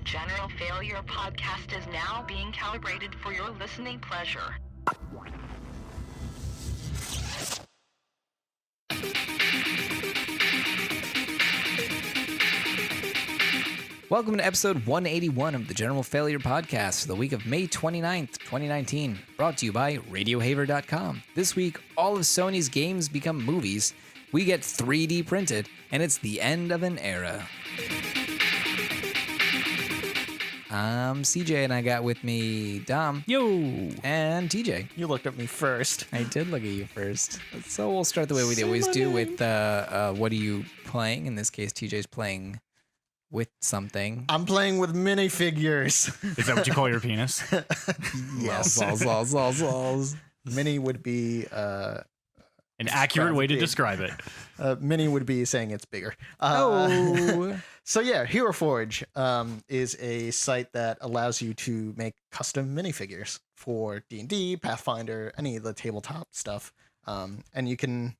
General Failure podcast is now being calibrated for your listening pleasure. Welcome to episode 181 of the General Failure Podcast for the week of May 29th, 2019, brought to you by RadioHaver.com. This week, all of Sony's games become movies, we get 3D printed, and it's the end of an era. I'm CJ, and I got with me Dom. Yo! And TJ. You looked at me first. I did look at you first. So we'll start the way we always do with what are you playing? In this case, TJ's playing with something. I'm playing with minifigures. Is that what you call your penis? Yes. Lols. Mini would be An accurate way to describe it. Mini would be saying it's bigger. So yeah, Hero Forge is a site that allows you to make custom minifigures for D&D, Pathfinder, any of the tabletop stuff. And you can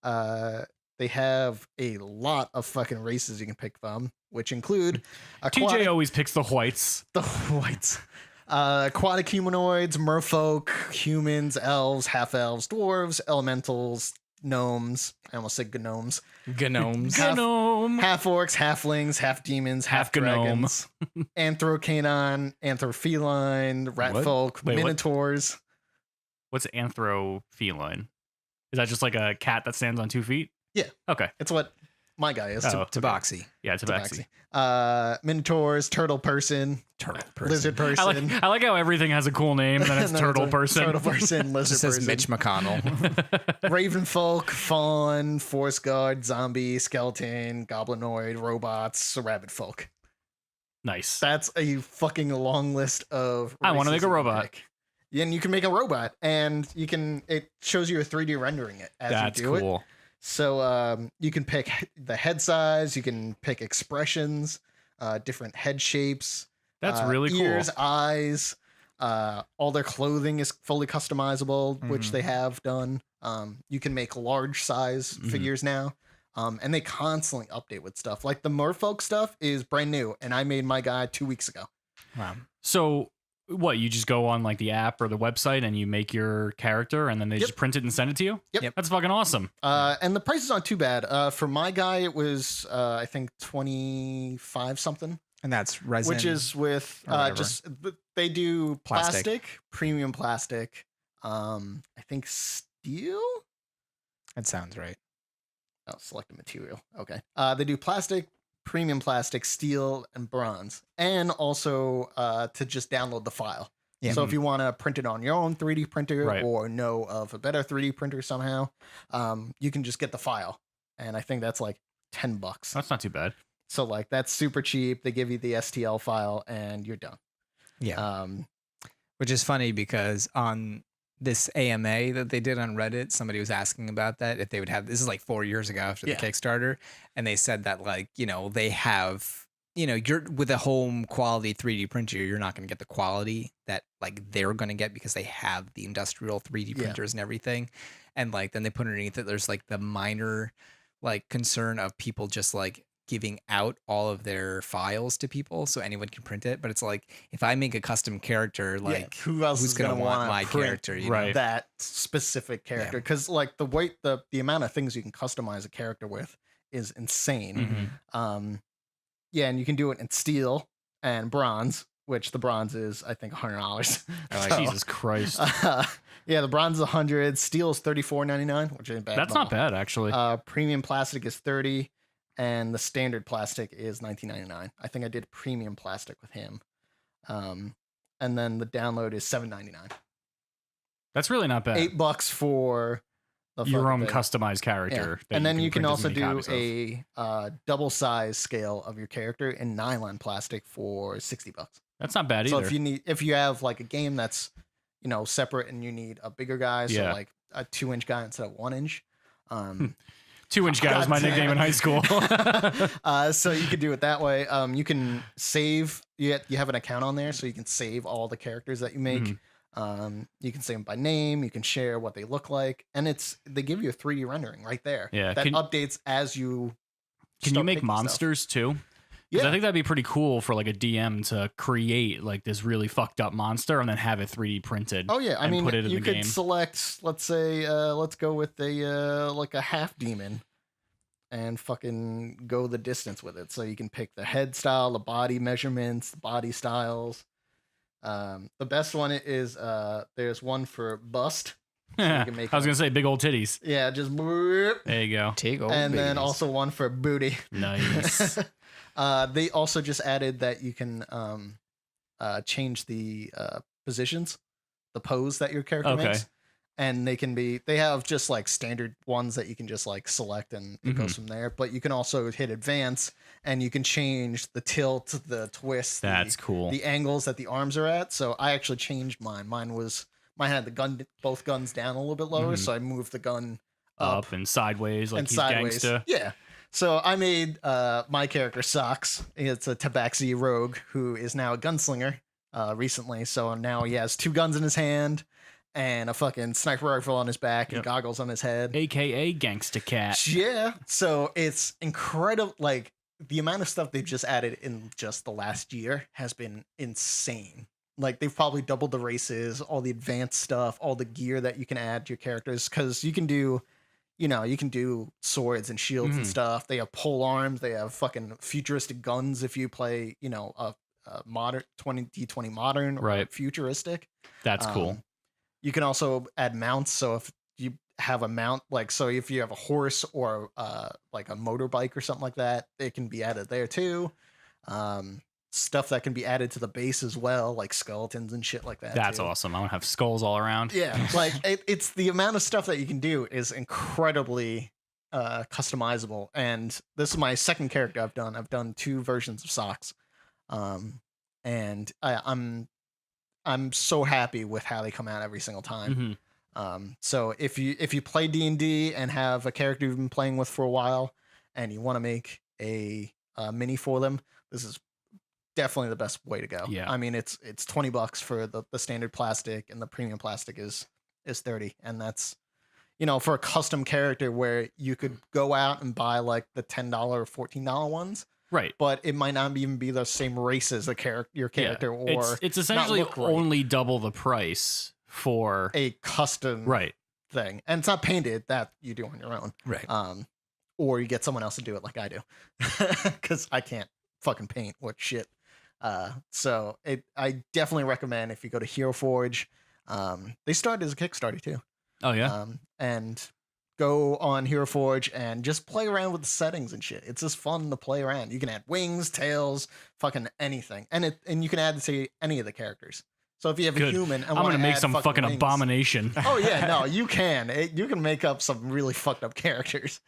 they have a lot of fucking races you can pick from, which include TJ always picks the whites. The whites. Aquatic humanoids, merfolk, humans, elves, half-elves, dwarves, elementals, gnomes. I almost said gnomes. Gnomes. Gnome. Half-orcs, halflings, half-demons, half-dragons. Anthrocanon, anthropheline, ratfolk, Wait, what? minotaurs. What's anthropheline? Is that just like a cat that stands on 2 feet? Yeah. Okay. It's what my guy is. Oh. Tabaxi. Yeah, it's a Tabaxi. tabaxi. Minotaurs, turtle person, lizard person. I like how everything has a cool name, and then it's And then turtle it's person. Turtle person, It lizard says person. Mitch McConnell. Ravenfolk, fawn, forest guard, zombie, skeleton, goblinoid, robots, rabbit folk. Nice. That's a fucking long list of I wanna races make a you can robot. pick. Yeah, and you can make a robot, and it shows you a 3D rendering it as That's you do it. cool. So you can pick the head size, you can pick expressions, different head shapes. That's really cool. Ears, eyes, all their clothing is fully customizable, which Mhm. they have done. You can make large size Mhm. figures now. And they constantly update with stuff. Like the merfolk stuff is brand new, and I made my guy 2 weeks ago. Wow. So, what, you just go on like the app or the website and you make your character and then they Yep. just print it and send it to you? Yep. That's fucking awesome. And the prices aren't too bad. For my guy, it was I think 25 something. And that's resin. Which is with or whatever. they do Plastic. plastic, premium plastic, I think steel. That sounds right. Oh, select a material. Okay. They do plastic, premium plastic, steel, and bronze, and also to just download the file. Yeah. So if you want to print it on your own 3D printer Right. or know of a better 3D printer somehow, you can just get the file, and I think that's like $10. That's not too bad. So like that's super cheap. They give you the STL file, and you're done. Yeah. Which is funny because on this AMA that they did on Reddit, somebody was asking about that, if they would have, this is like 4 years ago after Yeah. the Kickstarter. And they said that like, they have, you're with a home quality 3D printer, you're not going to get the quality that like they're going to get because they have the industrial 3D Yeah. printers and everything. And like, then they put underneath it, there's like the minor like concern of people just like giving out all of their files to people so anyone can print it. But it's like, if I make a custom character, like who else who's is gonna gonna want wanna my print character? You Right. know? that specific character? Because like the weight, the amount of things you can customize a character with is insane. Mhm. Yeah, and you can do it in steel and bronze, which the bronze is I think $100. I like So, Jesus Christ. yeah, the bronze is 100. Steel is $34.99, which ain't bad. That's at not all. bad, actually. Premium plastic is 30, and the standard plastic is $19.99. I think I did premium plastic with him. And then the download is $7.99. That's really not bad. $8 for the Your fucking own thing. customized character. that And then you can print as also many do copies of. a double size scale of your character in nylon plastic for $60. That's not bad So either. if you have like a game that's separate and you need a bigger guy, so Yeah. like a 2-inch guy instead of 1-inch. 2-inch guy was my God nickname in damn. hue school. So you could do it that way. You can save. You have an account on there, so you can save all the characters that you make. Mhm. You can save them by name. You can share what they look like, and they give you a 3D rendering right there. Yeah, that can- updates as you. Can you start make picking stuff. monsters too? Because Yeah. I think that'd be pretty cool for like a DM to create like this really fucked up monster and then have it 3D printed. Oh yeah, I and mean, put it in you the could game. select, let's say, let's go with a like a half demon, and fucking go the distance with it. So you can pick the head style, the body measurements, the body styles. The best one is there's one for bust. So you can make I was gonna say big old titties. yeah, just boop. There you go. Take old And then babies. also one for booty. Nice. They also just added that you can change the positions, the pose that your character Okay. makes, and they have just like standard ones that you can just like select and it goes from there. But you can also hit advance and you can change the tilt, the twist, That's cool. the angles that the arms are at. So I actually changed mine. Mine had the gun, both guns down a little bit lower, so I moved the gun Up and sideways, like and he's sideways. gangsta. Yeah. So I made my character Socks. It's a Tabaxi rogue who is now a gunslinger recently. So now he has 2 guns in his hand and a fucking sniper rifle on his back and Yep. goggles on his head. AKA Gangsta Cat. Yeah. So it's incredible. Like the amount of stuff they've just added in just the last year has been insane. Like they've probably doubled the races, all the advanced stuff, all the gear that you can add to your characters. Cause you can do, you can do swords and shields and stuff. They have pole arms. They have fucking futuristic guns if you play, a modern 20D20 modern or Right. futuristic. That's cool. You can also add mounts. So if you have a mount, like, so if you have a horse or like a motorbike or something like that, it can be added there too. Stuff that can be added to the base as well, like skeletons and shit like that. That's too. awesome. I want to have skulls all around. Yeah, like it's the amount of stuff that you can do is incredibly customizable. And this is my second character I've done. I've done 2 versions of Socks, and I'm so happy with how they come out every single time. So if you play D&D and have a character you've been playing with for a while, and you want to make a mini for them, this is definitely the best way to go. Yeah. I mean, it's $20 for the standard plastic, and the premium plastic is 30, and that's for a custom character where you could go out and buy like the $10 or $14 ones, Right. but it might not even be the same race as your character, or it's essentially look right. only double the price for a custom right. thing, and it's not painted, that you do on your own, Right. or you get someone else to do it like I do, because I can't fucking paint what shit. So I definitely recommend if you go to Hero Forge. They started as a Kickstarter too. Oh yeah. And go on Hero Forge and just play around with the settings and shit. It's just fun to play around. You can add wings, tails, fucking anything, and you can add to any of the characters. So if you have Good. a human, and I'm wanna gonna make add some fucking wings- abomination. Oh yeah, no, you can. You can make up some really fucked up characters,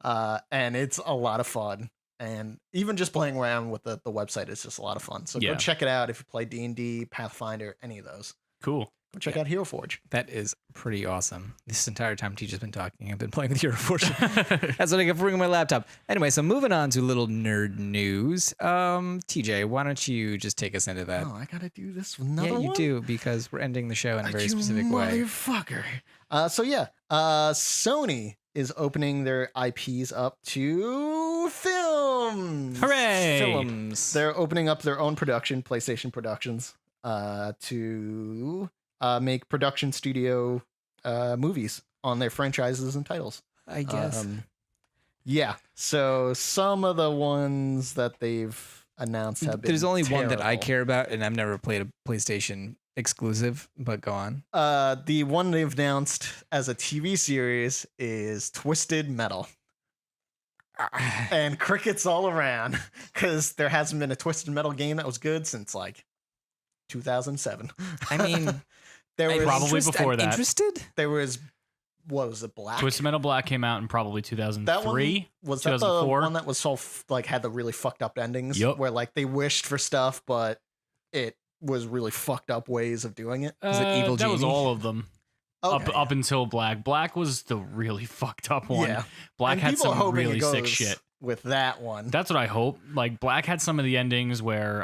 and it's a lot of fun. And even just playing around with the website is just a lot of fun. So Yeah. go check it out if you play D&D, Pathfinder, any of those. Cool. Go check out Hero Forge. That is pretty awesome. This entire time TJ's been talking, I've been playing with Hero Forge. That's what I get for bringing my laptop. Anyway, so moving on to a little nerd news. TJ, why don't you just take us into that? Oh, I gotta do this with another Yeah, you one? do, because we're ending the show in a very You specific way. motherfucker. Sony is opening their IPs up to films. Hooray! Films. They're opening up their own production, PlayStation Productions, to make production studio movies on their franchises and titles. I guess. Yeah. So some of the ones that they've announced have been There's only one that I terrible. care about, and I've never played a PlayStation exclusive, but go on. The one they've announced as a TV series is Twisted Metal. And crickets all around, because there hasn't been a Twisted Metal game that was good since like 2007. I mean, there was Probably before I'm that. interested? there was what was it, Black? Twisted Metal Black came out in probably That 2003. one was that the 2004? one that was so like had the really fucked up endings, Yup. where like they wished for stuff, but it was really fucked up ways of doing it. Was it Evil That was Genie? all of them. Okay. Up until Black. Black was the really fucked up one. Yeah. Black And had people are some hoping it really sick goes shit. with that one. That's what I hope. Like Black had some of the endings where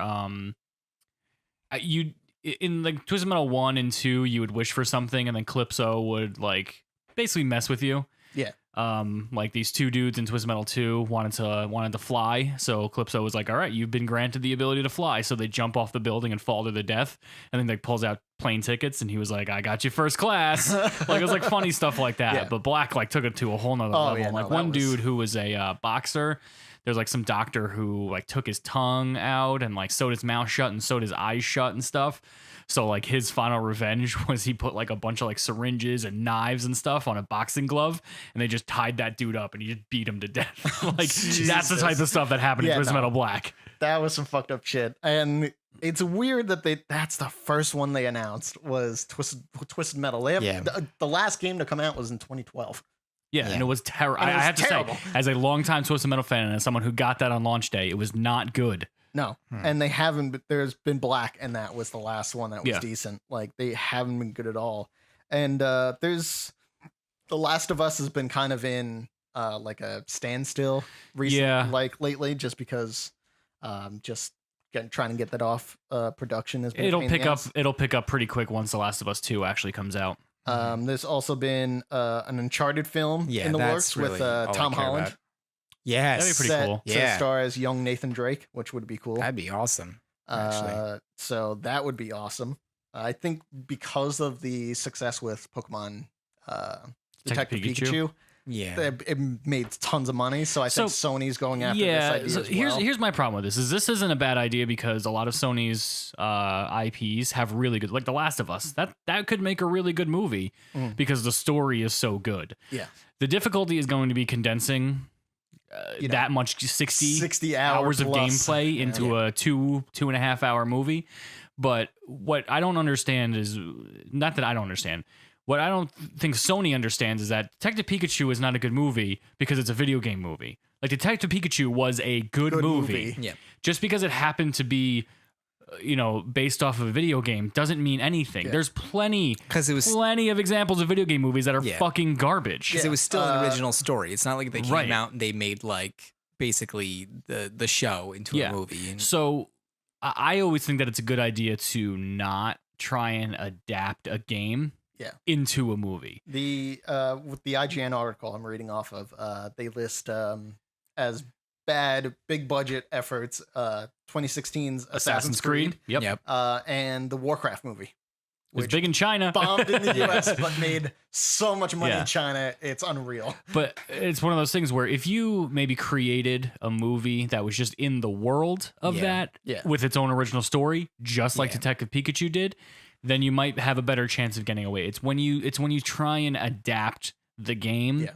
you in like Twisted Metal 1 and 2 you would wish for something and then Calypso would like basically mess with you. Yeah. like these two dudes in Twisted Metal 2 wanted to fly. So Calypso was like, all right, you've been granted the ability to fly. So they jump off the building and fall to their death. And then like pulls out plane tickets and he was like, I got you first class. Like it was like funny stuff like that. Yeah. But Black like took it to a whole nother level. Yeah, no, like that one was- dude who was a boxer, there's like some doctor who like took his tongue out and like sewed his mouth shut and sewed his eyes shut and stuff. So like his final revenge was he put like a bunch of like syringes and knives and stuff on a boxing glove and they just tied that dude up and he just beat him to death. Like that's the type of stuff that happened in Twisted Metal Black. That was some fucked up shit. And it's weird that that's the first one they announced was Twisted Metal. They have, the last game to come out was in 2012. Yeah, and it was terrible. I was have to terrible. say, as a longtime Twisted Metal fan and as someone who got that on launch day, it was not good. No, and they haven't. But there's been Black, and that was the last one that was Yeah. decent. Like they haven't been good at all. And there's The Last of Us has been kind of in like a standstill recently, Yeah. like lately, just because just trying to get that off production has been. It'll pick up pretty quick once The Last of Us 2 actually comes out. There's also been an Uncharted film in the works with Tom Holland. About. Yes. That'd be pretty set cool. to star as young Nathan Drake, which would be cool. That'd be awesome. Actually. So that would be awesome. I think because of the success with Pokemon Detective Pikachu, it made tons of money. So I think Sony's going after this idea as well. Here's my problem with this is this isn't a bad idea because a lot of Sony's IPs have really good, like The Last of Us. That could make a really good movie because the story is so good. Yeah. The difficulty is going to be condensing that much 60 hours of gameplay into a 2.5 hour movie. But what I don't understand is not that I don't understand. What I don't think Sony understands is that Detective Pikachu is not a good movie because it's a video game movie. Like Detective Pikachu was a good movie. Yeah. Just because it happened to be based off of a video game doesn't mean anything. There's plenty of examples of video game movies that are fucking garbage. Because it was still an original story. It's not like they came out and they made like basically the show into a movie. And so I always think that it's a good idea to not try and adapt a game into a movie. With the IGN article I'm reading off of, they list as bad big budget efforts 2016's Assassin's Creed. Yep. And the Warcraft movie. It's big in China. Bombed in the US but made so much money in China, it's unreal. But it's one of those things where if you maybe created a movie that was just in the world of that with its own original story, just like Detective Pikachu did, then you might have a better chance of getting away. It's when you try and adapt the game,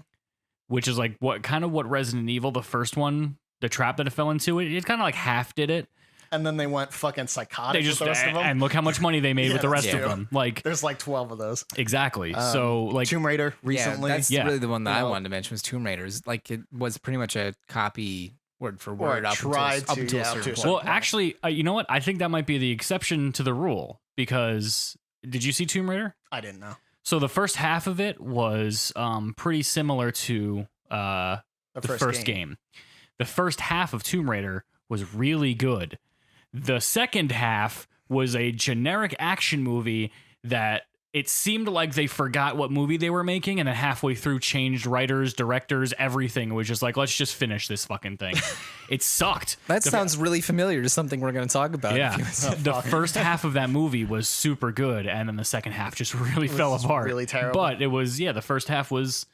which is like what Resident Evil, the first one, the trap that it fell into, it kind of like half did it. And then they went fucking psychotic with the rest of them. And look how much money they made with the rest of them. Like there's like 12 of those. Exactly. So like Tomb Raider recently. That's really the one that I wanted to mention was Tomb Raider. Like it was pretty much a copy word for word up until a certain point. Well, actually, you know what? I think that might be the exception to the rule because did you see Tomb Raider? I didn't know. So the first half of it was pretty similar to the first game. The first half of Tomb Raider was really good. The second half was a generic action movie that it seemed like they forgot what movie they were making and then halfway through changed writers, directors, everything. It was just like, let's just finish this fucking thing. It sucked. That sounds really familiar to something we're going to talk about. Yeah. The first half of that movie was super good and then the second half just really fell apart. Really terrible. But it was, the first half was,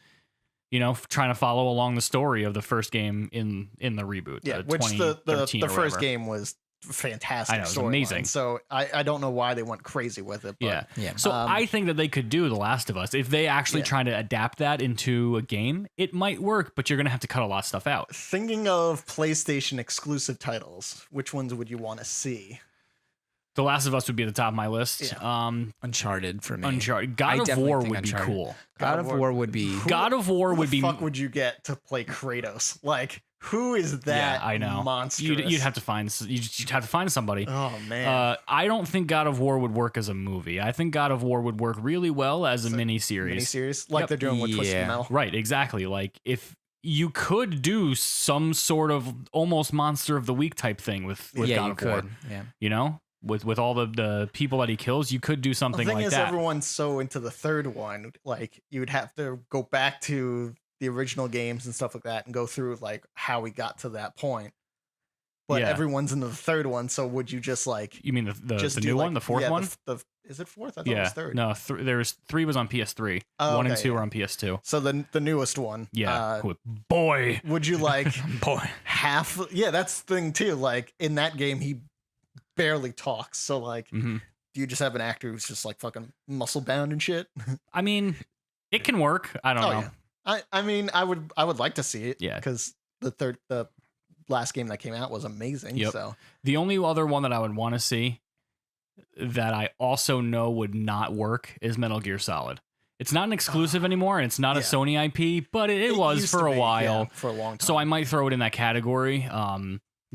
trying to follow along the story of the first game in the reboot. Yeah, which the first game was fantastic. I know, it was amazing. So I don't know why they went crazy with it. But, yeah. So I think that they could do The Last of Us if they actually try to adapt that into a game. It might work, but you're gonna have to cut a lot of stuff out. Thinking of PlayStation exclusive titles, which ones would you want to see? The Last of Us would be at the top of my list. Uncharted for me. Uncharted. God of War would be cool. God of War would be. God of War would be. Who the fuck would you get to play Kratos? Like, who is that? I know. Monstrous? You'd have to find. You'd have to find somebody. Oh man. I don't think God of War would work as a movie. I think God of War would work really well as a miniseries. Miniseries, like they're doing with Twisted Metal. Right. Exactly. Like if you could do some sort of almost Monster of the Week type thing with God of War. Yeah. With all the people that he kills, you could do something like that. The thing is, everyone's so into the third one, like you would have to go back to the original games and stuff like that and go through like how we got to that point. But everyone's into the third one, so would you just like... You mean the new one, the fourth one? Is it fourth? I thought it was third. No, three was on PS3. One and two are on PS2. So the newest one. Yeah. Boy. Would you like boy half? Yeah, that's the thing too. Like in that game, he barely talks. So like, do you just have an actor who's just like fucking muscle bound and shit? I mean, it can work. I don't know. Yeah. I mean, I would like to see it. Yeah. Because the last game that came out was amazing. Yep. So the only other one that I would want to see that I also know would not work is Metal Gear Solid. It's not an exclusive anymore, and it's not a Sony IP, but it was for a while. For a long time. So I might throw it in that category.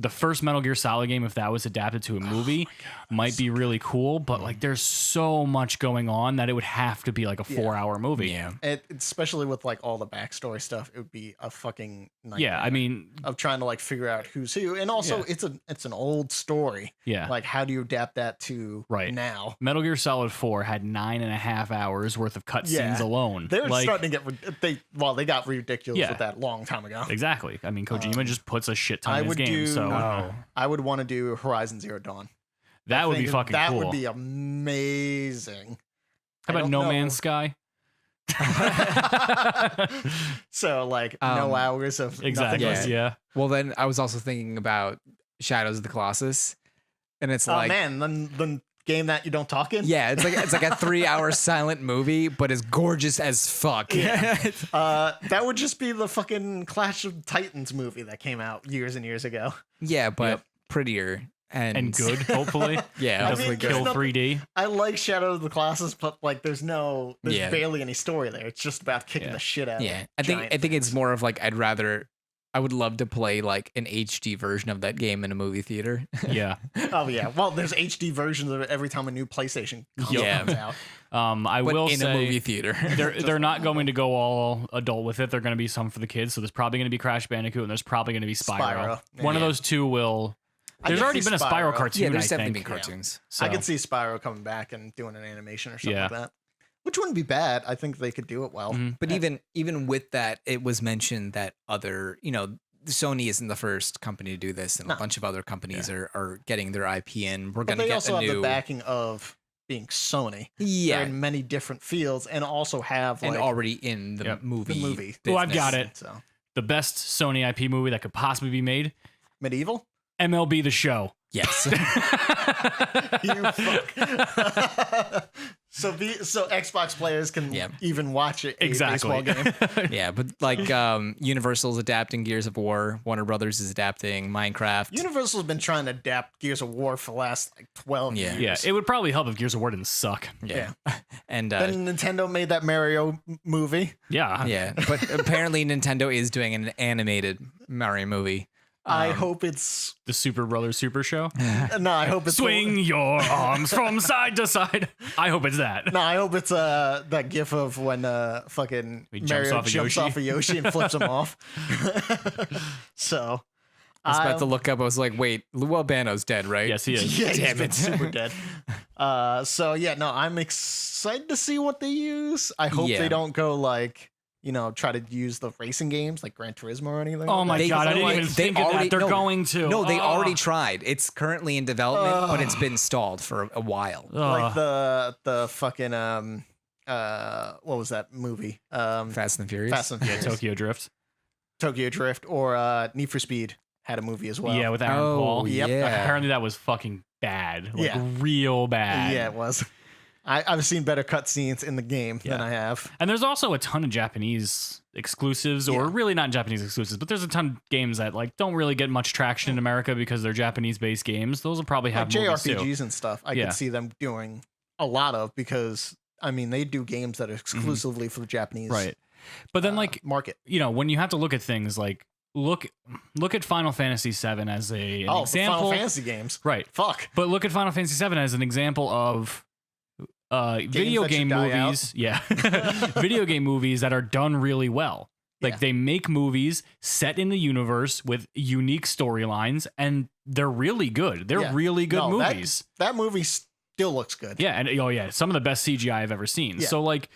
The first Metal Gear Solid game, if that was adapted to a movie, might be really cool. But like, there's so much going on that it would have to be like a 4-hour movie. Yeah, especially with like all the backstory stuff, it would be a fucking nightmare. Yeah, I mean, of trying to like figure out who's who, and also it's an old story. Yeah, like how do you adapt that to now? Metal Gear Solid 4 had 9.5 hours worth of cutscenes alone. They're starting to get they got ridiculous with that long time ago. Exactly. I mean, Kojima just puts a shit ton in his games. So I would want to do Horizon Zero Dawn. That would be fucking cool. That would be amazing. How about No Man's Sky? So like no hours of exactly. Yeah. Well, then I was also thinking about Shadows of the Colossus, and it's like, man, the game that you don't talk in. Yeah, it's like a 3-hour silent movie, but it's gorgeous as fuck. Yeah. That would just be the fucking Clash of Titans movie that came out years and years ago. Yeah, but prettier and good, hopefully. Yeah, hopefully kill 3D. I like Shadow of the Colossus, but like there's barely any story there. It's just about kicking the shit out. Yeah, I think it's more of like I would love to play like an HD version of that game in a movie theater. Yeah. Oh yeah. Well, there's HD versions of it every time a new PlayStation console comes out. I will say in a movie theater. they're not going to go all adult with it. They're going to be some for the kids. So there's probably going to be Crash Bandicoot and there's probably going to be Spyro. One of those two will. There's already been a Spyro cartoon. Yeah, there's definitely been cartoons. So. I could see Spyro coming back and doing an animation or something like that. Which wouldn't be bad. I think they could do it well. Mm-hmm. But even with that, it was mentioned that Sony isn't the first company to do this, and a bunch of other companies are getting their IP in. We're going to get also have the backing of being Sony. Yeah, they're in many different fields, and also have already in the movie. Oh, I've got it. So the best Sony IP movie that could possibly be made: Medieval. MLB The Show. Yes. You fuck. So Xbox players can even watch a baseball game. Yeah, but like Universal's adapting Gears of War, Warner Brothers is adapting Minecraft. Universal's been trying to adapt Gears of War for the last 12 years. Yeah, it would probably help if Gears of War didn't suck. Yeah. And then Nintendo made that Mario movie. Yeah. Yeah, but apparently Nintendo is doing an animated Mario movie. I hope it's the Super Brothers Super Show. No, I hope it's swing your arms from side to side. I hope it's that. No, I hope it's that gif of when fucking Mario jumps off of Yoshi and flips him off. So I was about to look up. I was like, wait, Lou Albano's dead, right? Yes, he is. Yeah, damn it, super dead. So yeah, no, I'm excited to see what they use. I hope they don't go like, try to use the racing games like Gran Turismo or anything. Oh my god, I didn't even think of that. They're going to. No, they already tried. It's currently in development, but it's been stalled for a while. Like the fucking what was that movie? Fast and Furious. Fast and Furious. Tokyo Drift. Tokyo Drift or Need for Speed had a movie as well. Yeah, with Aaron Paul. Yep. Yeah. Apparently that was fucking bad. Like real bad. Yeah, it was. I've seen better cutscenes in the game than I have. And there's also a ton of Japanese exclusives, or really not Japanese exclusives, but there's a ton of games that like don't really get much traction in America because they're Japanese-based games. Those will probably have JRPGs and stuff. I could see them doing a lot of because they do games that are exclusively for the Japanese But then market. When you have to look at things like look at Final Fantasy VII as an example. Final Fantasy games, right? Fuck. But look at Final Fantasy VII as an example of video game movies. Yeah, video game movies that are done really well. Like they make movies set in the universe with unique storylines, and they're really good. They're really good movies. That movie still looks good. Yeah, and some of the best CGI I've ever seen. Yeah. So like,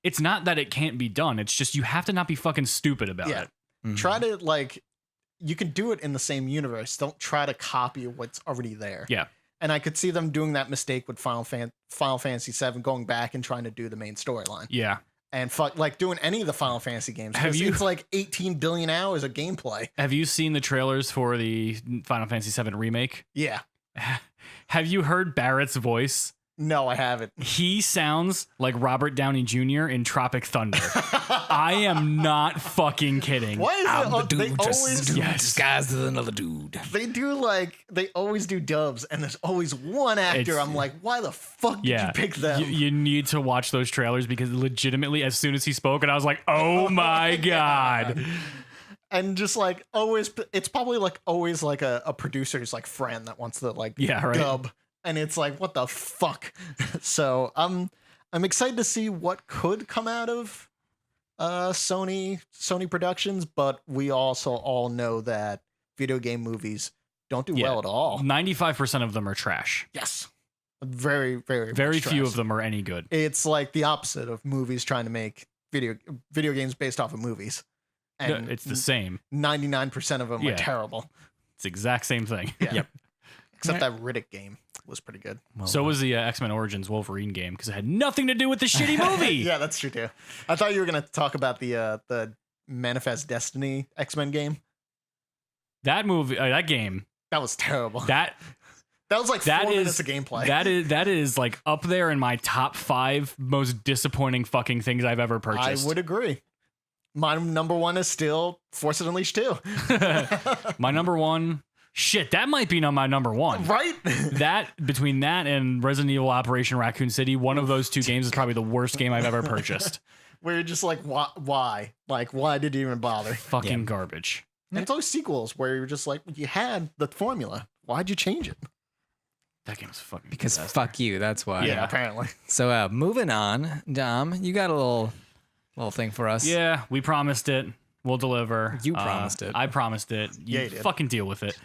it's not that it can't be done. It's just you have to not be fucking stupid about it. Mhm. Try to like, you can do it in the same universe. Don't try to copy what's already there. Yeah. And I could see them doing that mistake with Final Fantasy VII, going back and trying to do the main storyline. Yeah. And like doing any of the Final Fantasy games. It's like 18 billion hours of gameplay. Have you seen the trailers for the Final Fantasy VII remake? Yeah. Have you heard Barrett's voice? No, I haven't. He sounds like Robert Downey Jr. in Tropic Thunder. I am not fucking kidding. Why is I'm the it? dude, They just always disguised as another dude. they always do dubs, and there's always one actor. I'm like, why the fuck did you pick them? You need to watch those trailers because legitimately, as soon as he spoke, and I was like, oh my God. And just like always, it's probably like always like a producer's like friend that wants to like dub. And it's like, what the fuck? So I'm excited to see what could come out of Sony Productions, but we also all know that video game movies don't do well at all. 95% of them are trash. Yes. Very, very, Very much few trash. of them are any good. It's like the opposite of movies trying to make video games based off of movies. And It's the same. 99% of them are terrible. It's the exact same thing. Yeah. Yep. Except that Riddick game was pretty good. So was the X-Men Origins Wolverine game because it had nothing to do with the shitty movie. Yeah, that's true too. I thought you were gonna talk about the Manifest Destiny X-Men game. That movie, that game, That was terrible. that was like 4 minutes of gameplay. That is like up there in my top 5 most disappointing fucking things I've ever purchased. I would agree. My number one is still Force Unleashed 2. My number one. Shit, that might be my number one. Right? That between that and Resident Evil Operation Raccoon City, one of those two games is probably the worst game I've ever purchased. Where you're just like, why? Like, why did you even bother? Fucking garbage. And it's always sequels where you're just like, you had the formula. Why'd you change it? That game was fucking Because disaster. fuck you, that's why. Yeah. Apparently. So moving on, Dom, you got a little thing for us. Yeah, we promised it. We'll deliver. You promised it. I promised it. You you did. fucking deal with it.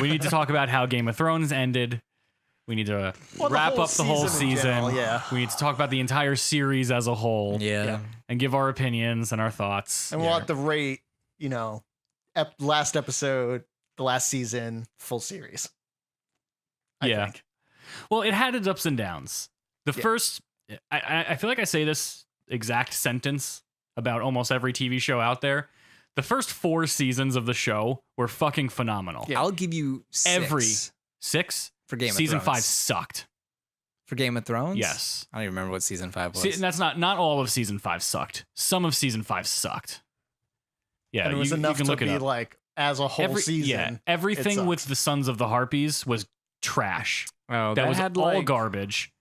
We need to talk about how Game of Thrones ended. We need to wrap up the whole season in season. general, yeah. We need to talk about the entire series as a whole. Yeah. And give our opinions and our thoughts. And we'll have to rate, last episode, the last season, full series. I think. Well, it had its ups and downs. The first, I feel like I say this exact sentence about almost every TV show out there. The first 4 seasons of the show were fucking phenomenal. I'll give you 6. Every 6 for Game of season Thrones. 5 sucked. For Game of Thrones? Yes. I don't even remember what season 5 was. See, and that's not all of season 5 sucked. Some of season 5 sucked. Yeah, And it was enough you can to look it be up. like, as a whole season. Yeah, everything it with sucks. the Sons of the Harpies was trash. Oh, That was had all garbage.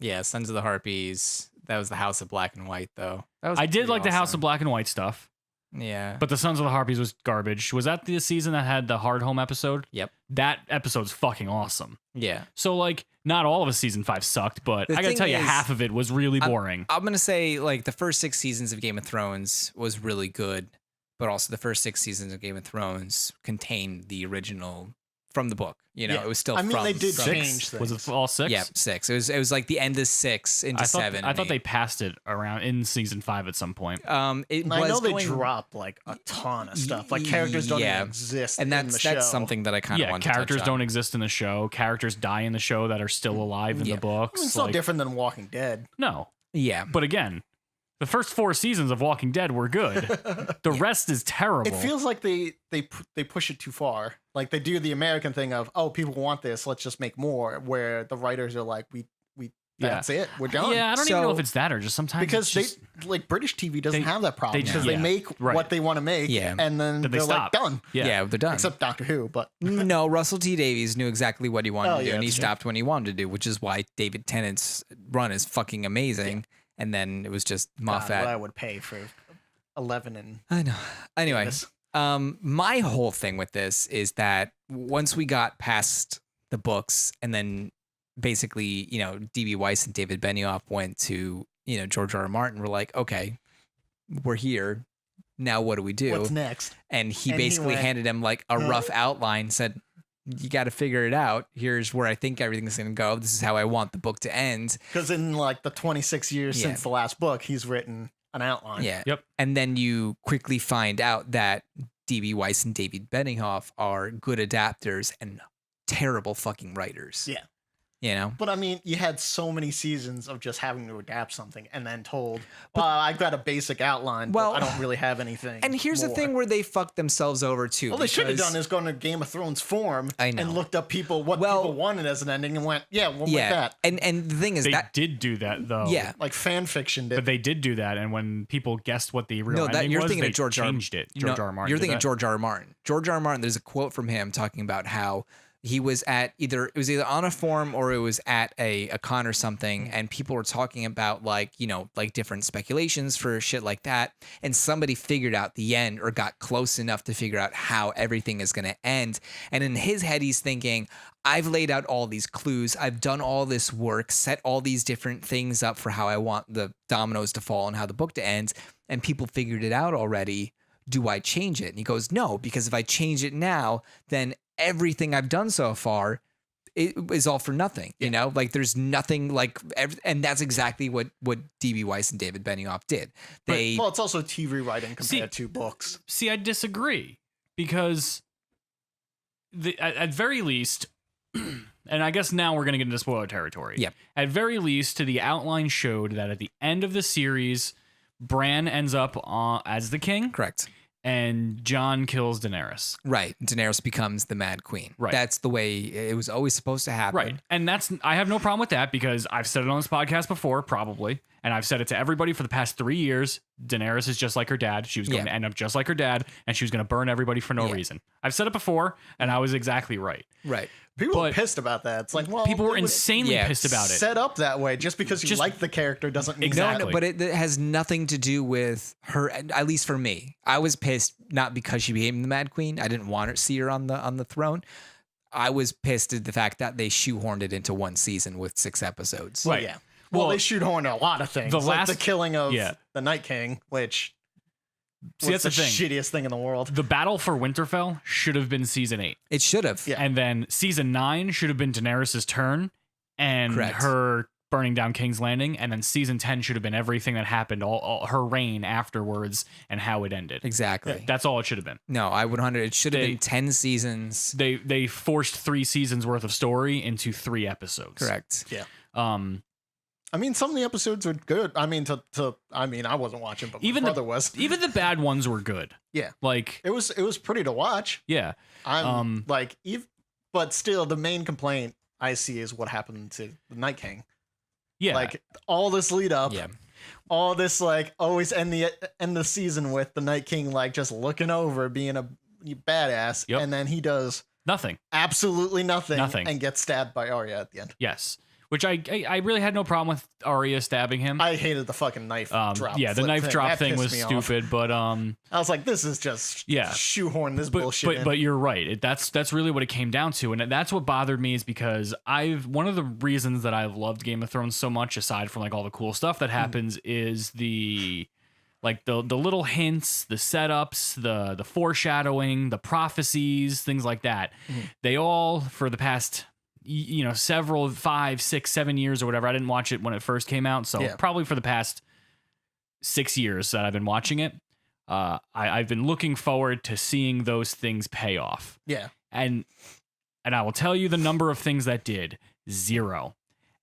Yeah, Sons of the Harpies. That was the House of Black and White, though. That was I did pretty like the House awesome. of Black and White stuff, Yeah. but the Sons of the Harpies was garbage. Was that the season that had the Hard Home episode? Yep. That episode's fucking awesome. Yeah. So, like, not all of a season 5 sucked, but The I gotta thing tell you, is, half of it was really boring. I'm going to say, like, the first 6 seasons of Game of Thrones was really good, but also the first 6 seasons of Game of Thrones contained the original from the book. You know, Yeah. it was still I mean, from they did from- change things. Was it all 6? Yeah, 6. It was like the end of 6 into 7. I thought they passed it around in season 5 at some point. It And I was know they going- dropped like a ton of stuff. Like characters don't Yeah. even exist and in the show. that's something that I kind of Yeah, want characters to touch don't on. exist in the show. Characters die in the show that are still alive in Yeah. the books. I mean, it's no Like, different than Walking Dead. No, Yeah. but again, the first 4 seasons of Walking Dead were good. The rest is terrible. It feels like they push it too far. Like they do the American thing of, oh, people want this, let's just make more. Where the writers are like, we that's it, we're done. Yeah, I don't even know So- if it's that or just sometimes Because it's just, like British TV doesn't they- have that problem they- because yeah, they make right. what they want to make, Yeah. and then Then they they're like stop. done. Yeah, they're done. Except Doctor Who, but No, Russell T Davies knew exactly what he wanted Oh, to do, yeah, and he that's true. stopped when he wanted to do, which is why David Tennant's run is fucking amazing. And then it was just God, Moffat. what I would pay for 11 and I know. Anyway, this. my whole thing with this is that once we got past the books, and then basically, D.B. Weiss and David Benioff went to, George R. R. Martin, we're like, okay, we're here. Now what do we do? What's next? And he And he basically went, handed him like a rough outline, said, you got to figure it out. Here's where I think everything's going to go. This is how I want the book to end. Because in like the 26 years since the last book, he's written an outline. Yeah. Yep. And then you quickly find out that D.B. Weiss and David Benioff are good adapters and terrible fucking writers. Yeah. You know? But I mean, you had so many seasons of just having to adapt something and then told, well, I've got a basic outline, but I don't really have anything. And here's the thing where they fucked themselves over too. All they should have done is gone to Game of Thrones form and looked up people people wanted as an ending and went, we'll make that. And the thing is they that did do that though. Yeah. Like fan fiction did. But they did do that, and when people guessed what the real ending you're was, thinking they of George changed it. George R. R. Martin. You're did thinking that. of George R. R. Martin. George R. R. Martin, there's a quote from him talking about how he was at either on a forum or it was at a con or something, and people were talking about like different speculations for shit like that, and somebody figured out the end or got close enough to figure out how everything is going to end. And in his head, he's thinking, I've laid out all these clues, I've done all this work, set all these different things up for how I want the dominoes to fall and how the book to end, and people figured it out already. Do I change it? And he goes, no, because if I change it now, then everything I've done so far is all for nothing. You know, like there's nothing like, and that's exactly what D.B. Weiss and David Benioff did. Well, it's also TV writing compared to books. See, I disagree because at very least, and I guess now we're going to get into spoiler territory. Yep. At very least, the outline showed that at the end of the series, Bran ends up as the king. Correct. And Jon kills Daenerys. Right. Daenerys becomes the Mad Queen. Right. That's the way it was always supposed to happen. Right. And I have no problem with that because I've said it on this podcast before, probably. And I've said it to everybody for the past 3 years. Daenerys is just like her dad. She was going to end up just like her dad, and she was going to burn everybody for no reason. I've said it before, and I was exactly right. Right. People were pissed about that. It's like, well, people were insanely pissed about it. Set up that way just because you like the character doesn't mean exactly. No, but it has nothing to do with her. At least for me, I was pissed not because she became the Mad Queen. I didn't want to see her on the throne. I was pissed at the fact that they shoehorned it into one season with 6 episodes. Right. Yeah. Well, they shoehorned a lot of things. Like the killing of the Night King, which was the shittiest thing in the world. The battle for Winterfell should have been season 8. It should have. Yeah. And then season 9 should have been Daenerys' turn and her burning down King's Landing. And then season 10 should have been everything that happened, all her reign afterwards and how it ended. Exactly. That's all it should have been. No, I would 100. It should have been 10 seasons. They forced 3 seasons worth of story into 3 episodes. Correct. Yeah. I mean, some of the episodes are good. I mean, I wasn't watching, but my brother was. Even the bad ones were good. Yeah, like it was pretty to watch. Yeah, but still, the main complaint I see is what happened to the Night King. Yeah, like all this lead up. Yeah. All this like always end the season with the Night King like just looking over, being a badass, and then he does nothing, absolutely nothing, and gets stabbed by Arya at the end. Yes. Which I really had no problem with Arya stabbing him. I hated the fucking knife drop. Yeah, the knife drop thing was stupid, but I was like, this is just shoehorn this bullshit in. But you're right. That's really what it came down to, and that's what bothered me is because one of the reasons that I've loved Game of Thrones so much, aside from like all the cool stuff that happens, is the little hints, the setups, the foreshadowing, the prophecies, things like that. They all, for the past several 5, 6, 7 years or whatever. I didn't watch it when it first came out, so probably for the past 6 years that I've been watching it. I've been looking forward to seeing those things pay off. Yeah, and I will tell you the number of things that did 0.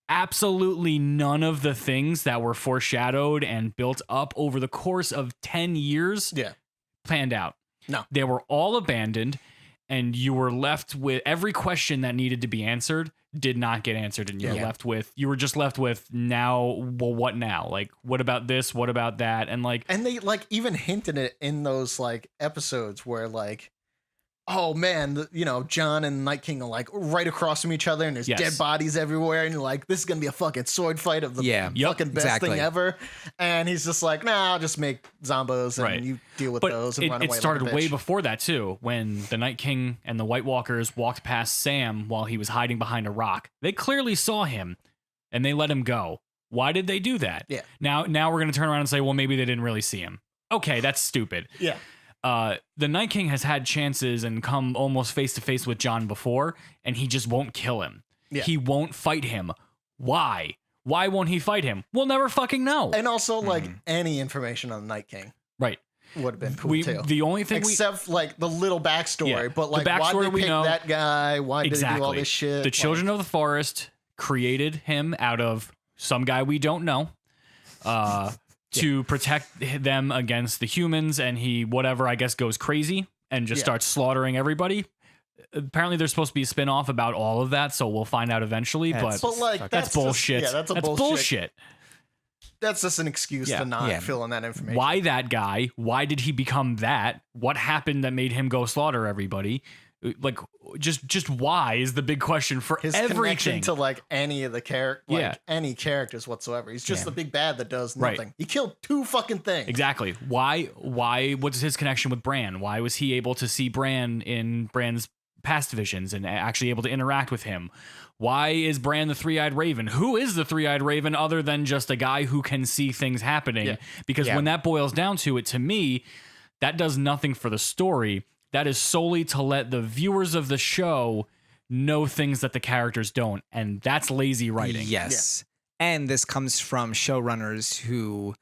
Absolutely none of the things that were foreshadowed and built up over the course of 10 years planned out. No, they were all abandoned. And you were left with every question that needed to be answered did not get answered. And you were just left with now, well, what now? Like, what about this? What about that? And they like even hinted it in those like episodes where like, oh man, Jon and Night King are like right across from each other and there's dead bodies everywhere. And you're like, this is going to be a fucking sword fight of the fucking best thing ever. And he's just like, nah, I'll just make zombos and you deal with those and run away. It started like a bitch. way before that too, when the Night King and the White Walkers walked past Sam while he was hiding behind a rock. They clearly saw him and they let him go. Why did they do that? Yeah. Now we're going to turn around and say, well, maybe they didn't really see him. Okay, that's stupid. Yeah. The Night King has had chances and come almost face to face with Jon before, and he just won't kill him. Yeah. He won't fight him. Why? Why won't he fight him? We'll never fucking know. And also, like, any information on the Night King Right. would have been cool too. The only thing except like the little backstory, Yeah, but like the backstory why did they we pick know that guy? Why did they do all this shit? The Children of the Forest created him out of some guy we don't know to protect them against the humans, and he, whatever, I guess, goes crazy and just starts slaughtering everybody. Apparently there's supposed to be a spin-off about all of that, so we'll find out eventually, but like that's bullshit. Just, that's bullshit. That's just an excuse to not fill in that information. Why that guy? Why did he become that? What happened that made him go slaughter everybody? Like, just why is the big question for his everything. Connection to like any of the any characters whatsoever. He's just the big bad that does nothing. Right. He killed 2 fucking things. Exactly. Why? What's his connection with Bran? Why was he able to see Bran in Bran's past visions and actually able to interact with him? Why is Bran the Three-Eyed Raven? Who is the Three-Eyed Raven other than just a guy who can see things happening? Yeah. Because when that boils down to it, to me, that does nothing for the story. That is solely to let the viewers of the show know things that the characters don't. And that's lazy writing. Yes. Yeah. And this comes from showrunners who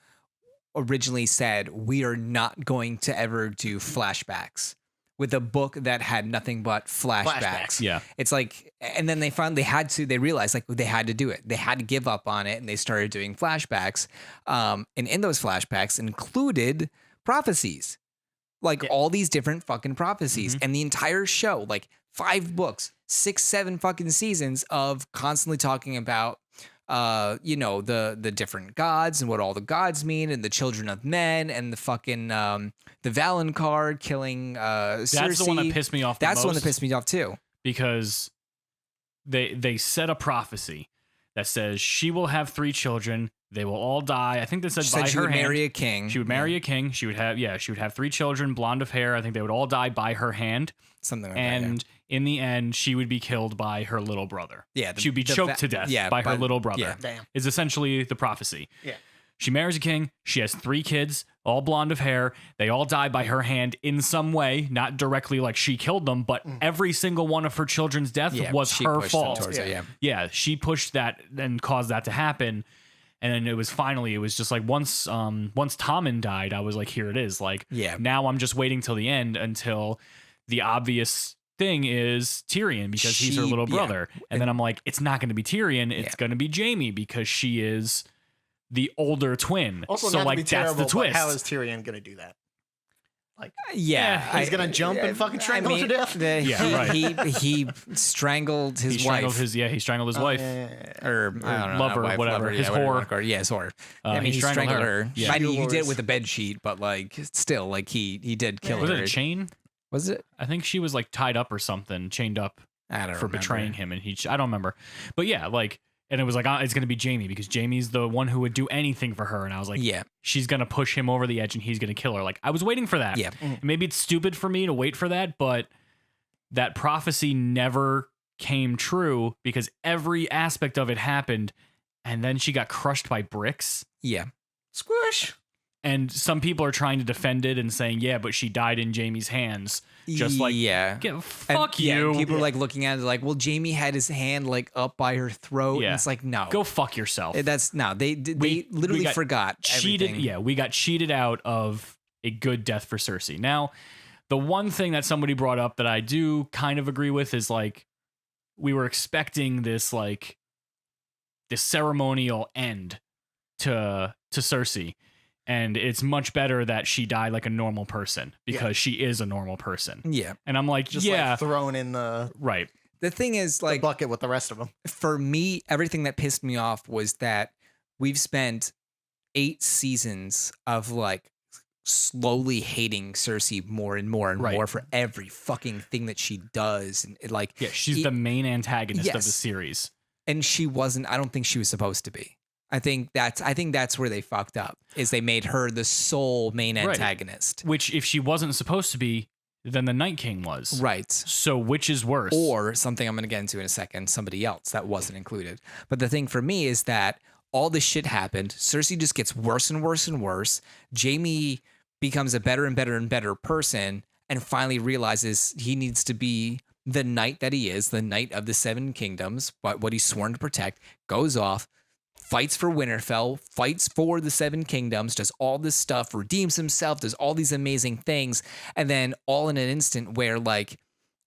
originally said, we are not going to ever do flashbacks. With a book that had nothing but flashbacks. Yeah. It's like, and then they realized like they had to do it. They had to give up on it, and they started doing flashbacks. And in those flashbacks included prophecies. Like all these different fucking prophecies. And the entire show, like 5 books, 6, 7 fucking seasons of constantly talking about the different gods and what all the gods mean, and the children of men, and the fucking the Valonqar killing Cersei. That's the one that pissed me off. That's the one that pissed me off too, because they set a prophecy that says she will have 3 children. They will all die. I think they said she by said she her would hand. marry a king. She would marry a king. She would have 3 children, blonde of hair. I think they would all die by her hand. Something like and in the end, she would be killed by her little brother. Yeah, she would be choked to death by her little brother. Yeah. Damn. Is essentially the prophecy. Yeah. She marries a king. She has 3 kids, all blonde of hair. They all die by her hand in some way, not directly like she killed them, but every single one of her children's death was her fault. Yeah, she pushed that and caused that to happen. And then it was just like once Tommen died, I was like, here it is. Like, now I'm just waiting till the end until the obvious thing is Tyrion, because he's her little brother. And then I'm like, it's not going to be Tyrion. It's going to be Jaime, because she is the older twin. Also, so not like to be terrible, that's the twist. How is Tyrion going to do that? Like, he's gonna jump and fucking strangle her to death. He strangled his wife. He strangled his wife, or I don't know, lover, wife, whatever. Lover, his whore. His whore. He strangled her. Yeah. I mean, he did it with a bed sheet, but like, still, like he did kill her. Was it a chain? Was it? I think she was like tied up or something, chained up. I don't for betraying him, and I don't remember. But yeah, like. And it was like, it's going to be Jaime, because Jaime's the one who would do anything for her. And I was like, she's going to push him over the edge and he's going to kill her. Like, I was waiting for that. Yeah. Maybe it's stupid for me to wait for that, but that prophecy never came true, because every aspect of it happened. And then she got crushed by bricks. Yeah. Squish. And some people are trying to defend it and saying, but she died in Jaime's hands. Just like, fuck you. People are like looking at it like, well, Jaime had his hand like up by her throat. Yeah. And it's like, no. Go fuck yourself. That's no. They literally forgot cheated. Everything. Yeah, we got cheated out of a good death for Cersei. Now, the one thing that somebody brought up that I do kind of agree with is like, we were expecting this like this ceremonial end to Cersei. And it's much better that she died like a normal person, because she is a normal person. Yeah. And I'm like, just like thrown in the right. The thing is, like, the bucket with the rest of them. For me, everything that pissed me off was that we've spent 8 seasons of like slowly hating Cersei more and more and more for every fucking thing that she does. And it, like, she's the main antagonist of the series. And she wasn't. I don't think she was supposed to be. I think that's where they fucked up, is they made her the sole main antagonist. Which, if she wasn't supposed to be, then the Night King was. Right. So which is worse? Or something I'm going to get into in a second, somebody else that wasn't included. But the thing for me is that all this shit happened. Cersei just gets worse and worse and worse. Jaime becomes a better and better and better person, and finally realizes he needs to be the knight that he is, the knight of the Seven Kingdoms, but what he's sworn to protect, goes off, fights for Winterfell, fights for the Seven Kingdoms, does all this stuff, redeems himself, does all these amazing things, and then all in an instant where like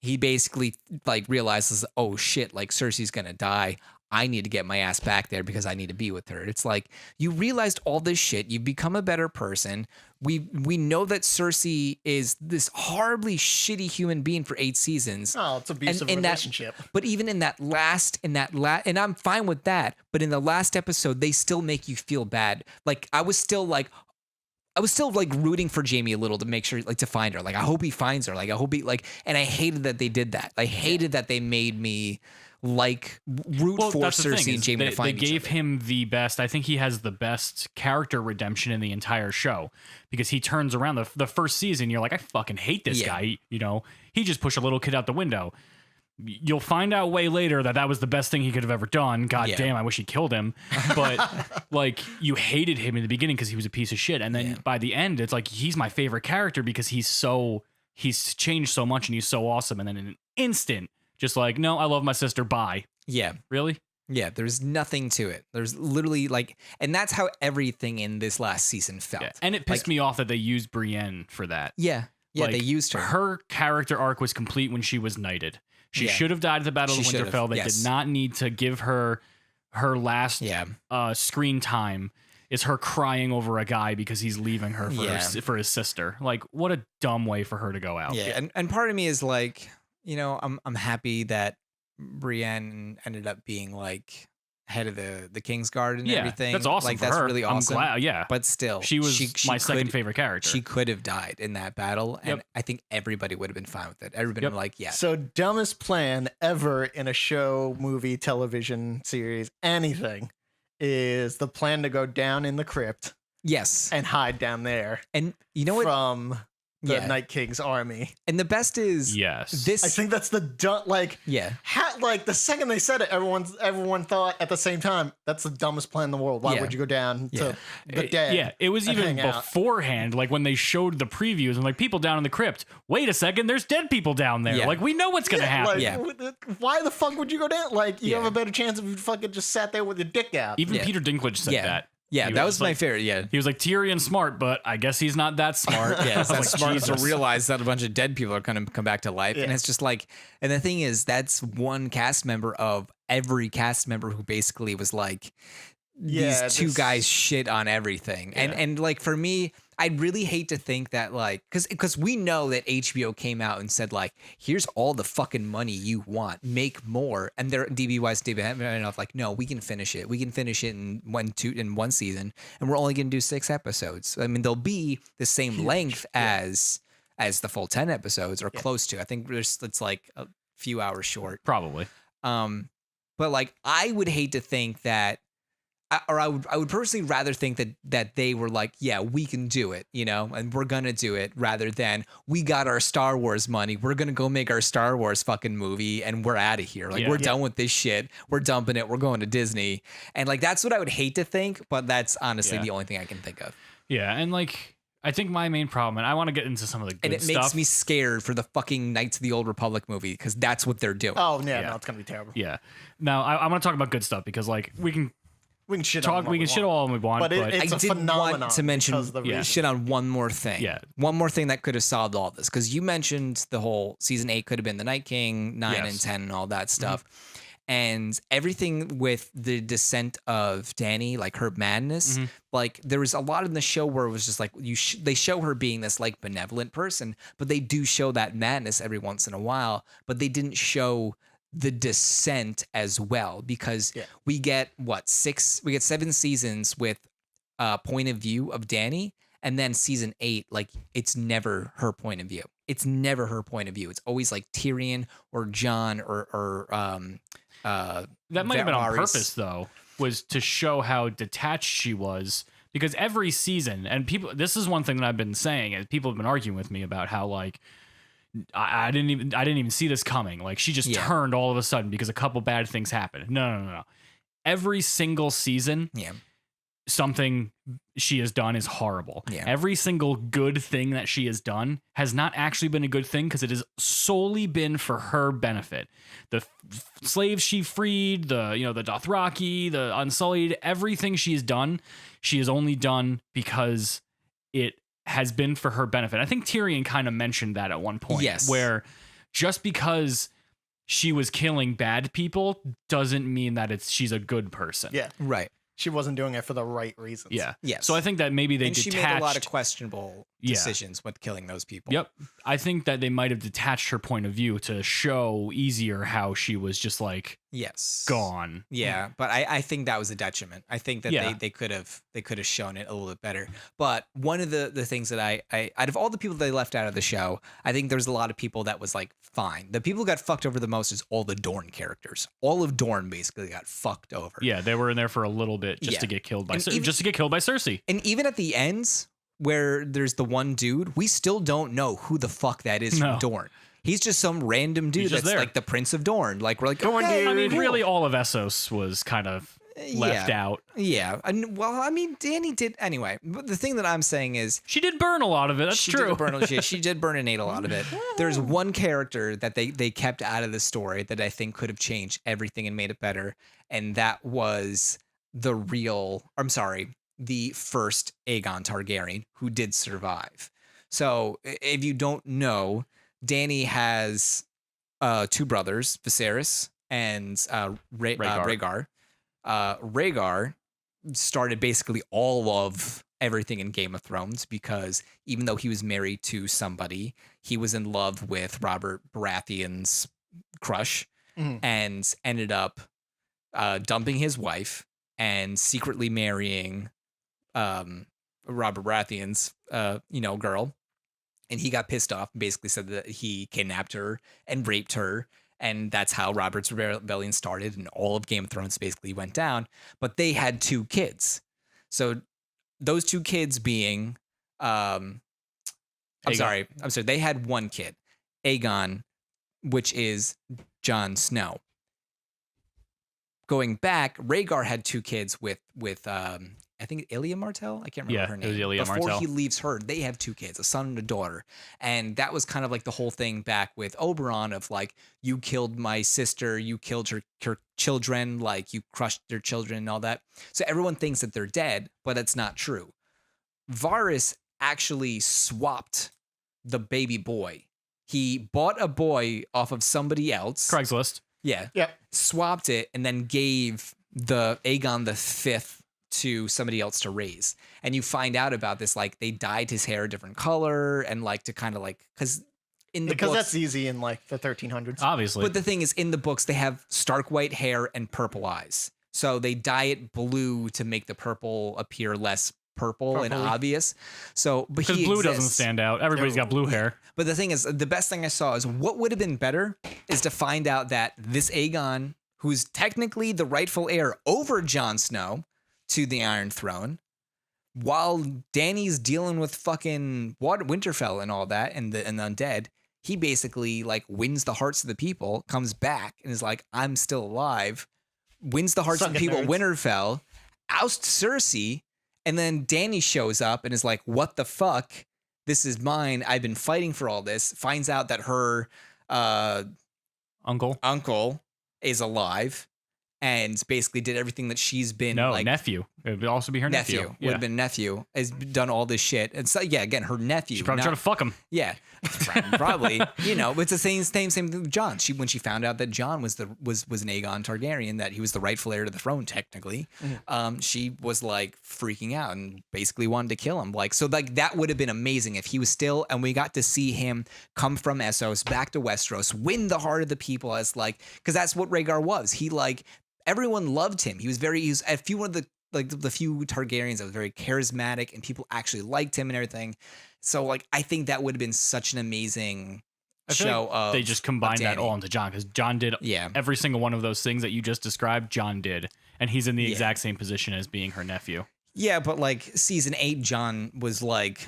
he basically like realizes, oh shit, like Cersei's gonna die. I need to get my ass back there because I need to be with her. It's like you realized all this shit. You've become a better person. We know that Cersei is this horribly shitty human being for 8 seasons. Oh, it's abusive relationship. But even in that last, and I'm fine with that. But in the last episode, they still make you feel bad. Like I was still like rooting for Jamie a little to make sure, like, to find her. Like, I hope he finds her. Like, I hope he, like, and I hated that they did that. I hated that they made me like root for Cersei and Jamie to find each other. They gave him the best. I think he has the best character redemption in the entire show because he turns around the first season. You're like, I fucking hate this guy. You know, he just pushed a little kid out the window. You'll find out way later that was the best thing he could have ever done. God damn, I wish he killed him. But like, you hated him in the beginning because he was a piece of shit. And then by the end, it's like, he's my favorite character because he's changed so much and he's so awesome. And then in an instant, just like, no, I love my sister. Bye. Yeah. Really? Yeah. There's nothing to it. There's literally like, and that's how everything in this last season felt. Yeah. And it pissed me off that they used Brienne for that. Yeah. Yeah. Like, they used her. Her character arc was complete when she was knighted. She should have died at the Battle of Winterfell. They did not need to give her last screen time is her crying over a guy because he's leaving her for his sister. Like, what a dumb way for her to go out. Yeah. And part of me is like, you know, I'm happy that Brienne ended up being like head of the Kingsguard and everything. That's awesome. Like, for that's her. really awesome. I'm glad, but still, she was my second favorite character. She could have died in that battle, and I think everybody would have been fine with it. Everybody would have been like, yeah. So dumbest plan ever in a show, movie, television series, anything, is the plan to go down in the crypt. Yes, and hide down there. And you know what? From the Night King's army. And the best is this. I think that's the like the second they said it, everyone thought at the same time, that's the dumbest plan in the world. Why would you go down to the dead? Yeah, it was even beforehand, like when they showed the previews and like people down in the crypt. Wait a second, there's dead people down there. Like, we know what's gonna happen. Like, why the fuck would you go down? Like, you have a better chance if you fucking just sat there with your dick out. Even Peter Dinklage said that. Yeah, that was my favorite. Yeah, he was like, Tyrion's smart, but I guess he's not that smart. Yeah, that's smart to realize that a bunch of dead people are going to come back to life, and it's just like, and the thing is, that's one cast member of every cast member who basically was like, these two guys shit on everything, and like for me, I'd really hate to think that like, because we know that HBO came out and said like, here's all the fucking money you want, make more, and their DB-wise enough like, no, we can finish it. We can finish it in one season, and we're only gonna do 6 episodes. I mean, they'll be the same length as the full 10 episodes or close to. I think it's like a few hours short, probably. But like, I would hate to think that. I would personally rather think that they were like, yeah, we can do it, you know, and we're gonna do it, rather than we got our Star Wars money, we're gonna go make our Star Wars fucking movie and we're out of here. Like, we're done with this shit. We're dumping it. We're going to Disney. And like, that's what I would hate to think, but that's honestly the only thing I can think of. Yeah, and like, I think my main problem, and I want to get into some of the good stuff. And it makes me scared for the fucking Knights of the Old Republic movie, because that's what they're doing. Oh, no, it's gonna be terrible. Yeah. Now, I want to talk about good stuff, because like, we can shit all we want, but it's I did want to mention shit on one more thing. Yeah. One more thing that could have solved all this, because you mentioned the whole season 8 could have been the Night King, 9 and 10 and all that stuff. And everything with the descent of Dany, like her madness, like there was a lot in the show where it was just like they show her being this like benevolent person, but they do show that madness every once in a while, but they didn't show the descent as well, because we get 7 seasons with point of view of Dany, and then season 8, like, it's never her point of view. It's never her point of view. It's always like Tyrion or Jon or that might have been on purpose, though, was to show how detached she was, because every season, and people, this is one thing that I've been saying, and people have been arguing with me about how like, I didn't even see this coming. Like, she just turned all of a sudden because a couple bad things happened. No. Every single season, something she has done is horrible. Yeah. Every single good thing that she has done has not actually been a good thing because it has solely been for her benefit. The slaves she freed, the Dothraki, the Unsullied, everything she's done, she has only done because it has been for her benefit. I think Tyrion kind of mentioned that at one point. Yes. Where just because she was killing bad people doesn't mean that she's a good person. Yeah. Right. She wasn't doing it for the right reasons. Yeah. Yes. So I think that maybe they and detached. she made a lot of questionable decisions with killing those people. Yep. I think that they might have detached her point of view to show easier how she was just like Yes. gone. Yeah, but I think that was a detriment. I think that they could have shown it a little bit better. But one of the things that I out of all the people they left out of the show, I think there's a lot of people that was like fine. The people who got fucked over the most is all the Dorne characters. All of Dorne basically got fucked over. Yeah, they were in there for a little bit just to get killed by Cersei. And even at the ends where there's the one dude, we still don't know who the fuck that is from Dorne. He's just some random dude that's there. like the Prince of Dorne. Like we're like, Come on, okay, dude. I mean, cool. really, all of Essos was kind of left out. Yeah. And, well, I mean, Dany did anyway. But the thing that I'm saying is She did burn a lot of it. That's she true. She did burn and ate a lot of it. There's one character that they kept out of the story that I think could have changed everything and made it better, and that was the first Aegon Targaryen who did survive. So if you don't know, Dany has two brothers, Viserys and Rhaegar. Rhaegar started basically all of everything in Game of Thrones because even though he was married to somebody, he was in love with Robert Baratheon's crush and ended up dumping his wife and secretly marrying Robert Baratheon's girl. And he got pissed off and basically said that he kidnapped her and raped her. And that's how Robert's Rebellion started. And all of Game of Thrones basically went down. But they had two kids. So those two kids being, I'm sorry. They had one kid, Aegon, which is Jon Snow. Going back, Rhaegar had two kids with I think Ilya Martell. I can't remember her name. It was Ilya Before Martell. he leaves her, they have two kids, a son and a daughter. And that was kind of like the whole thing back with Oberyn of like, you killed my sister, you killed her children, like you crushed their children and all that. So everyone thinks that they're dead, but it's not true. Varys actually swapped the baby boy. He bought a boy off of somebody else. Craigslist. Yeah. Yep. Swapped it and then gave the Aegon the Fifth to somebody else to raise. And you find out about this, like they dyed his hair a different color and like to kind of like, because that's easy in like the 1300s. Obviously. But the thing is, in the books, they have stark white hair and purple eyes. So they dye it blue to make the purple appear less purple and obvious. So, but because blue doesn't stand out. Everybody's got blue hair. But the thing is, the best thing I saw is what would have been better is to find out that this Aegon, who's technically the rightful heir over Jon Snow to the Iron Throne, while Dany's dealing with fucking Winterfell and all that and the undead, he basically like wins the hearts of the people, comes back and is like, I'm still alive, wins the hearts of the people, Winterfell, ousts Cersei, and then Dany shows up and is like, what the fuck? This is mine. I've been fighting for all this. Finds out that her uncle is alive and basically did everything that she's been nephew. It would also be her nephew. Would have been nephew. Has done all this shit. And so again, her nephew. She's probably trying to fuck him. Yeah. Probably. It's the same thing with Jon. When she found out that Jon was an Aegon Targaryen, that he was the rightful heir to the throne, technically, she was like freaking out and basically wanted to kill him. Like, so like that would have been amazing if he was still, and we got to see him come from Essos back to Westeros, win the heart of the people as like, because that's what Rhaegar was. He like, everyone loved him. He was a few of the few Targaryens that was very charismatic and people actually liked him and everything. So like, I think that would have been such an amazing show. Like they just combined that all into Jon, because Jon did every single one of those things that you just described. Jon did, and he's in the exact same position as being her nephew. Yeah, but like season 8, Jon was like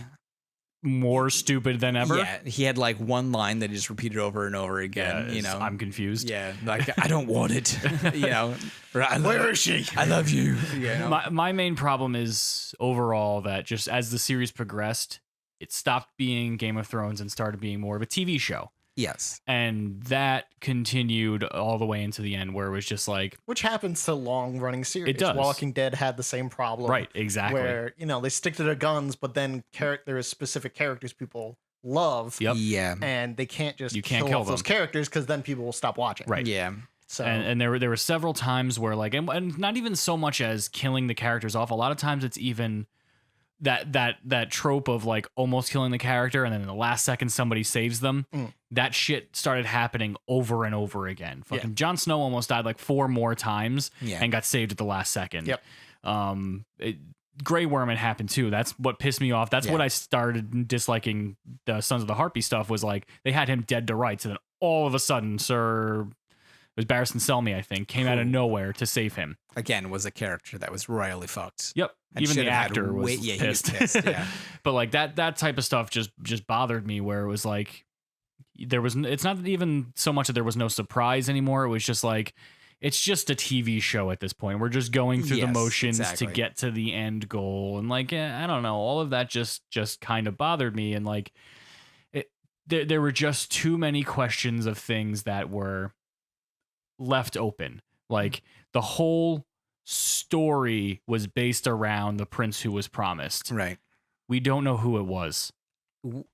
more stupid than ever. Yeah, he had like one line that he just repeated over and over again. I'm confused. Yeah, like I don't want it. Where is she? I love you. My main problem is overall that just as the series progressed, it stopped being Game of Thrones and started being more of a TV show. Yes. And that continued all the way into the end where it was just like... Which happens to long-running series. It does. Walking Dead had the same problem. Right, exactly. Where, they stick to their guns, but then there is specific characters people love. Yep. Yeah. And they can't just kill off them. those characters because then people will stop watching. Right. Yeah. So and there were several times where like... And not even so much as killing the characters off. A lot of times it's even... That trope of like almost killing the character and then in the last second somebody saves them. That shit started happening over and over again. Fucking Jon Snow almost died like 4 more times and got saved at the last second. Yep. Grey Worm had happened too. That's what pissed me off. That's what I started disliking the Sons of the Harpy stuff was like they had him dead to rights and then all of a sudden it was Barristan Selmy, I think, came out of nowhere to save him. Again, was a character that was royally fucked. Yep. And even the actor was pissed. He was pissed. Yeah. But like that type of stuff just bothered me where it was like it's not even so much that there was no surprise anymore. It was just like it's just a TV show at this point. We're just going through the motions to get to the end goal. And like, I don't know, all of that just kind of bothered me. And like there were just too many questions of things that were left open. Like the whole story was based around the prince who was promised. Right. We don't know who it was.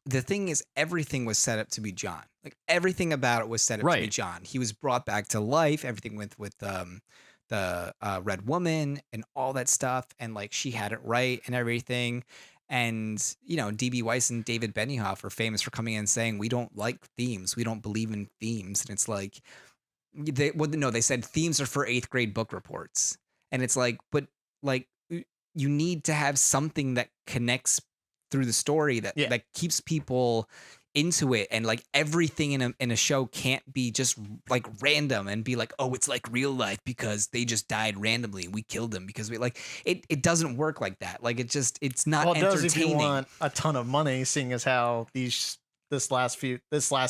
The thing is, everything was set up to be Jon. Like everything about it was set up to be Jon. He was brought back to life. Everything with the Red Woman and all that stuff, and like she had it right and everything. And DB Weiss and David Benioff are famous for coming in and saying we don't like themes. We don't believe in themes. And it's like they said themes are for 8th grade book reports. And it's like, but like you need to have something that connects through the story that keeps people into it. And like everything in a show can't be just like random and be like, oh, it's like real life because they just died randomly and we killed them because we like it doesn't work like that. Like it's not entertaining. Well, it does if you want a ton of money, seeing as how this last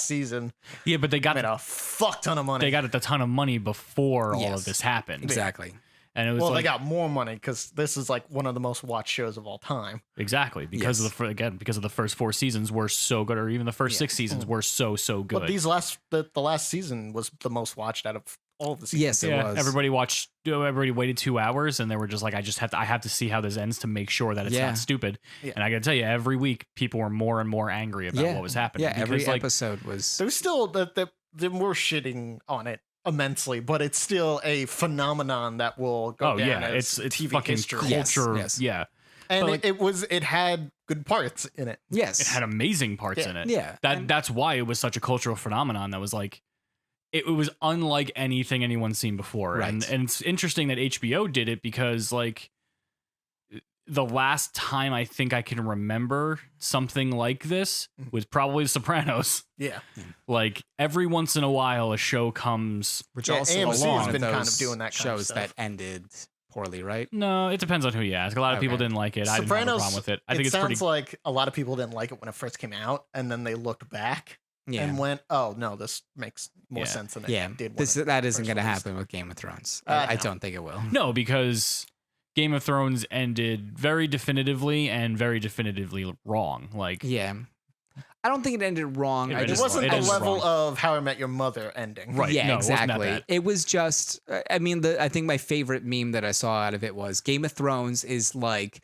season. Yeah, but they got made a fuck ton of money. They got a ton of money before all of this happened. Exactly. And it was they got more money because this is like one of the most watched shows of all time. Exactly, because of the first 4 seasons were so good, or even the first 6 seasons were so good. But the last season was the most watched out of all of the seasons. Yes, it was. Everybody waited 2 hours, and they were just like, I have to see how this ends to make sure that it's not stupid. Yeah. And I got to tell you, every week people were more and more angry about what was happening. Yeah, every episode was. There's still that they were shitting on it immensely, but it's still a phenomenon that will go down as it's TV fucking history. culture. Yes. Yeah. And it had good parts in it. Yes. It had amazing parts in it. Yeah. That's why it was such a cultural phenomenon that was like it was unlike anything anyone's seen before. Right. And it's interesting that HBO did it because like the last time I think I can remember something like this was probably The Sopranos. Yeah. Like every once in a while a show comes which also AMC along has been those kind of doing that kind shows of stuff. that ended poorly, right? No, it depends on who you ask. A lot of people didn't like it. I didn't have a problem with it. I think it's sounds like a lot of people didn't like it when it first came out, and then they looked back and went, "Oh no, this makes more sense than it did." That isn't going to happen with Game of Thrones. I don't think it will. No, because Game of Thrones ended very definitively and very definitively wrong. Like, I don't think it ended wrong. It wasn't the level of How I Met Your Mother ending. Right. Yeah, no, exactly. It was just, I mean, I think my favorite meme that I saw out of it was Game of Thrones is like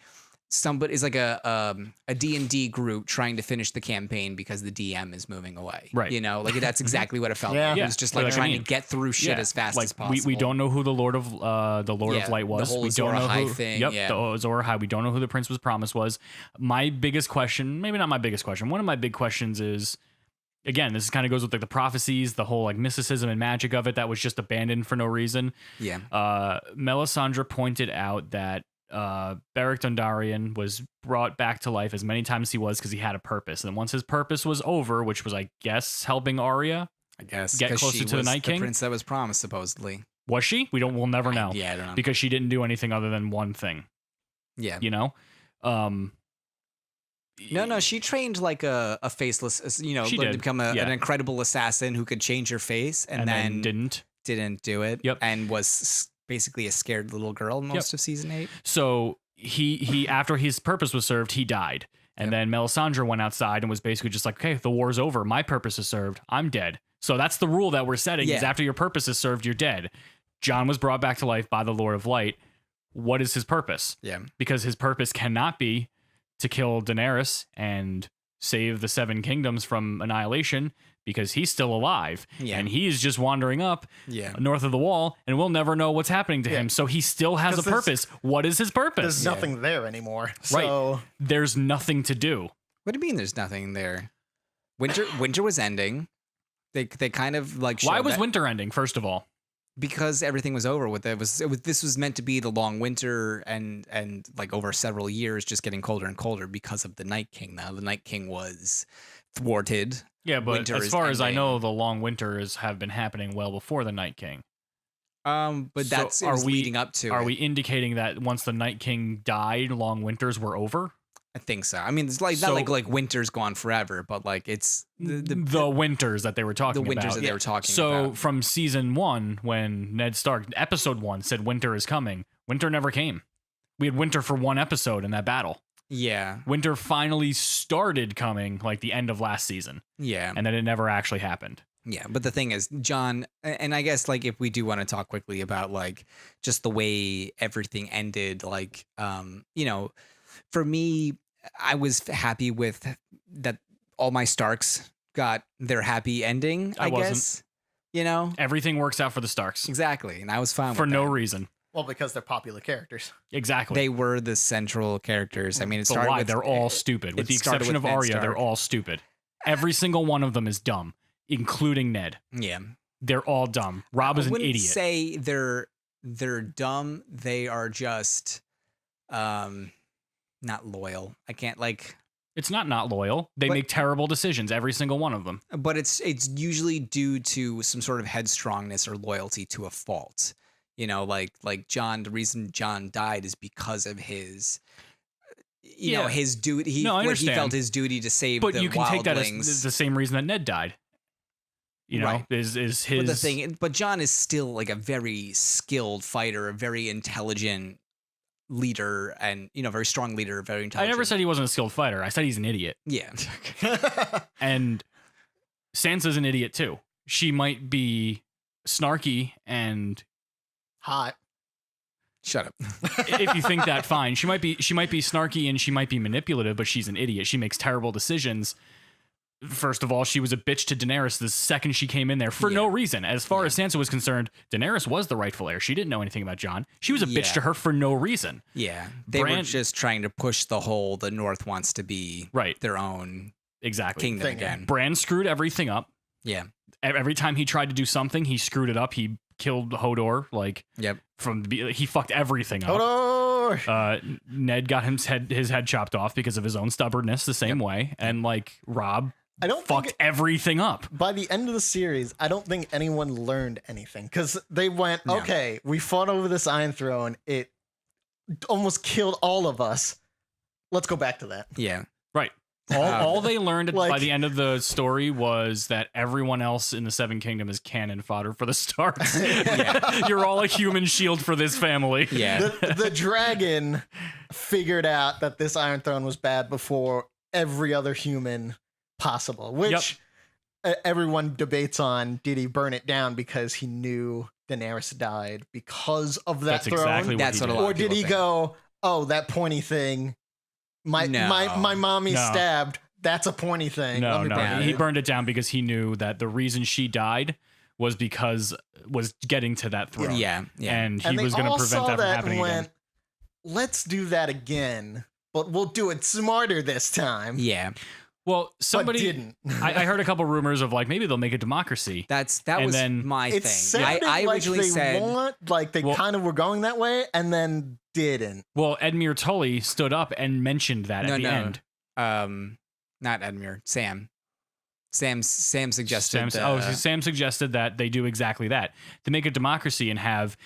somebody is like a D&D group trying to finish the campaign because the DM is moving away. Right. Like that's exactly what it felt like. It was just like trying to get through shit as fast as possible. We don't know who the Lord of Light was. The whole we don't know High who thing. Yep, the Azor High. We don't know who the Prince was promised was. My biggest question, maybe not my biggest question, one of my big questions is, again, this kind of goes with like the prophecies, the whole like mysticism and magic of it that was just abandoned for no reason. Yeah. Melisandre pointed out that Beric Dondarrion was brought back to life as many times as he was because he had a purpose. And once his purpose was over, which was, I guess, helping Arya, get closer to the Night King. The prince that was promised, supposedly. Was she? We'll never know. I don't know. Because she didn't do anything other than one thing. Yeah. You know? No, she trained like a faceless, She to did. become Yeah. an incredible assassin who could change her face, and then didn't. do it. Yep. And was basically a scared little girl most of season 8. So he after his purpose was served, he died. And then Melisandre went outside and was basically just like, okay, the war's over. My purpose is served. I'm dead. So that's the rule that we're setting is after your purpose is served, you're dead. Jon was brought back to life by the Lord of Light. What is his purpose? Yeah. Because his purpose cannot be to kill Daenerys and save the 7 kingdoms from annihilation because he's still alive. Yeah. And he is just wandering up north of the wall and we'll never know what's happening to him. So he still has a purpose. What is his purpose? There's nothing there anymore. Right. So There's nothing to do. What do you mean there's nothing there? Winter was ending. They kind of like Why showed was that- winter ending, first of all? because everything was over with it. This was meant to be the long winter and like over several years just getting colder and colder because of the Night King. Now the Night King was thwarted. Yeah, but Winter as is far as I ending. know, the long winters have been happening well before the Night King. But So that's it was leading up to Are it. we indicating that once the Night King died, long winters were over? I think so. I mean, it's like So- not like winter's gone forever, but like it's The winters that they were talking the winters about. that they were talking So about. from season 1, when Ned Stark, episode 1, said winter is coming, winter never came. We had winter for 1 episode in that battle. Yeah. Winter finally started coming like the end of last season, Yeah. and then it never actually happened. Yeah, but the thing is, Jon, and I guess like if we do want to talk quickly about like just the way everything ended, like for me, I was happy with that all my Starks got their happy ending, I wasn't. guess. You know? Everything works out for the Starks Exactly. And I was fine for with no that. reason. well, because they're popular characters. Exactly. They were the central characters. I mean, it But started why? with They're all stupid. With it the started exception with of Ned Arya, they're Stark. all stupid. Every single one of them is dumb, including Ned. Yeah. They're all dumb. Rob is I an wouldn't idiot. say they're dumb. They are just not loyal. I can't like It's not loyal. They But- make terrible decisions, every single one of them. but it's usually due to some sort of headstrongness or loyalty to a fault. You know, like Jon, the reason Jon died is because of his his duty. No, I He understand. felt his duty to save But the you can take that wildlings. as the same reason that Ned died. You know, Right. is his. But the thing, but Jon is still like a very skilled fighter, a very intelligent leader, and very strong leader, very I intelligent. never said he wasn't a skilled fighter. I said he's an idiot. Yeah. And Sansa's an idiot too. She might be snarky, and Hot. Shut up. if you think that, fine. She might be snarky and she might be manipulative, but she's an idiot. She makes terrible decisions. First of all, she was a bitch to Daenerys the second she came in there for no reason. As far as Sansa was concerned, Daenerys was the rightful heir. She didn't know anything about Jon. She was a bitch Yeah. to her for no reason. Yeah. They were Bran- just trying to push the North wants to be Right. their own Exactly. kingdom Thing. again. Bran screwed everything up. Yeah. Every time he tried to do something, he screwed it up. He killed Hodor. Yep. He fucked everything up. Hodor! Ned got his head chopped off because of his own stubbornness the same way. And like Rob I don't fucked think everything up. by the end of the series, I don't think anyone learned anything because they went, No. okay, we fought over this Iron Throne. It almost killed all of us. Let's go back to that. Yeah. Right. All they learned by Like- the end of the story was that everyone else in the Seven Kingdom is cannon fodder for the Starks. You're all a human shield for this family. Yeah. The dragon figured out that this Iron Throne was bad before every other human possible, which everyone debates on. Did he burn it down because he knew Daenerys died because of that That's throne? exactly what That's he what a did. lot Or of did people he think. go, oh, that pointy thing, my mommy No. stabbed, that's a pointy thing. No, Let me no. burn He it." burned it down because he knew that the reason she died was getting to that throne. Yeah. Yeah. And he And they was going to all prevent saw that from that happening and went, again. let's do that again, but we'll do it smarter this time. Yeah. Well, somebody but didn't. I heard a couple rumors of like maybe they'll make a democracy. That And was then- my It thing. sounded I like originally they said Well- kind of were going that way, and then didn't. Well, Edmure Tully stood up and mentioned that at the end. not Edmure, Sam. Sam suggested Sam suggested that they do exactly that. To make a democracy and have,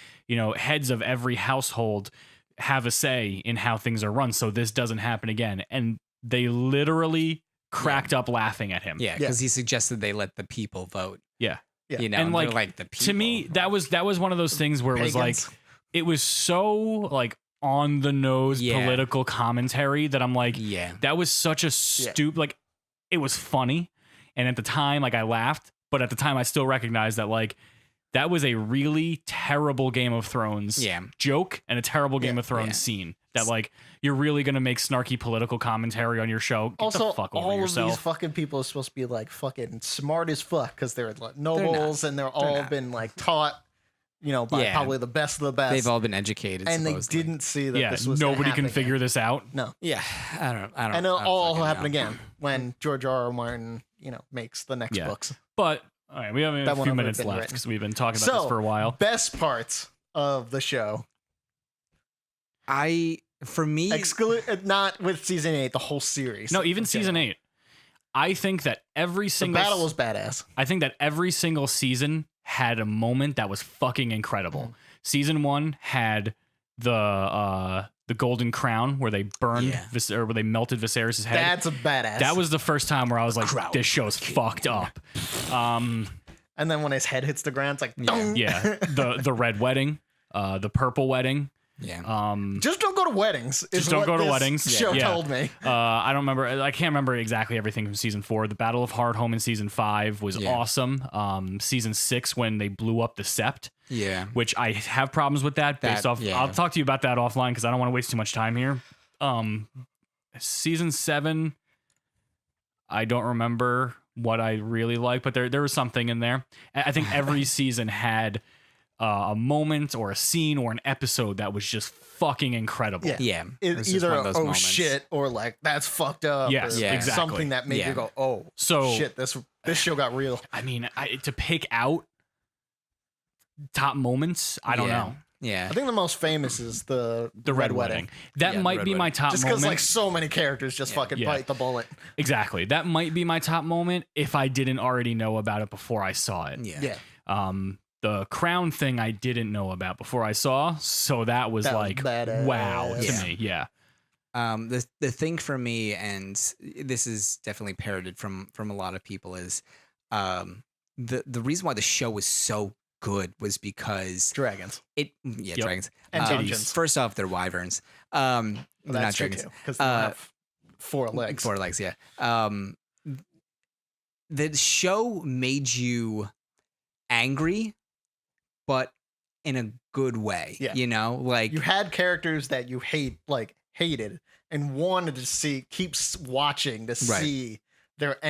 heads of every household have a say in how things are run so this doesn't happen again. And they literally cracked up laughing at him. Yeah, because he suggested they let the people vote. Yeah. Yeah. You know, And like the people. to me, that was one of those things where it was like, Pagans. it was so like on the nose political commentary that I'm like, that was such a stupid, like, it was funny. And at the time, like, I laughed, but at the time I still recognized that, like, that was a really terrible Game of Thrones joke and a terrible Game of Thrones scene. That, like, you're really going to make snarky political commentary on your show. Get Also, the fuck over all yourself. of these fucking people are supposed to be like fucking smart as fuck because they're like nobles and they're all been like taught, you know, by probably the best of the best. They've all been educated, and supposedly. they didn't see that this was nobody can happen figure again. this out. No. Yeah, I don't. And it'll all fucking happen know. again when George R.R. Martin, you know, makes the next books. But all right, we have That a one few would have minutes been left written. because we've been talking about this for a while. Best parts of the show. For me, Not with season 8, the whole series. No, even in season general. 8. I think that every The single battle was badass. I think that every single season had a moment that was fucking incredible. Season 1 had the golden crown where they burned or where they melted Viserys' head. That's a badass. That was the first time where I was like, this show's fucked up. And then when his head hits the ground, it's like, dong. The red wedding, the purple wedding. Yeah. Just don't go to weddings. Just don't go to weddings. Show told me. I don't remember. I can't remember exactly everything from season 4. The Battle of Hardhome in season 5 was awesome. Season 6 when they blew up the Sept. Yeah. Which I have problems with that based off. Yeah. I'll talk to you about that offline because I don't want to waste too much time here. Season 7, I don't remember what I really like, but there was something in there. I think every season had a moment or a scene or an episode that was just fucking incredible. Yeah. It's either moments. Shit or like that's fucked up. Yes, or exactly. Something that made you go, oh, so shit, this show got real. I mean, to pick out top moments, I don't know. Yeah. I think the most famous is the Red Wedding. That might be my top just moment. because like so many characters just fucking bite the bullet. Exactly. That might be my top moment if I didn't already know about it before I saw it. Yeah. The crown thing I didn't know about before I saw, so that was like badass. wow to me. Yeah. The thing for me, and this is definitely parroted from a lot of people, is the reason why the show was so good was because dragons. Dragons And dungeons. First off, they're wyverns. They're not dragons because they have 4 legs. 4 legs, yeah. The show made you angry, but in a good way. Yeah. You know, like You had characters that you hated and wanted to keep watching to see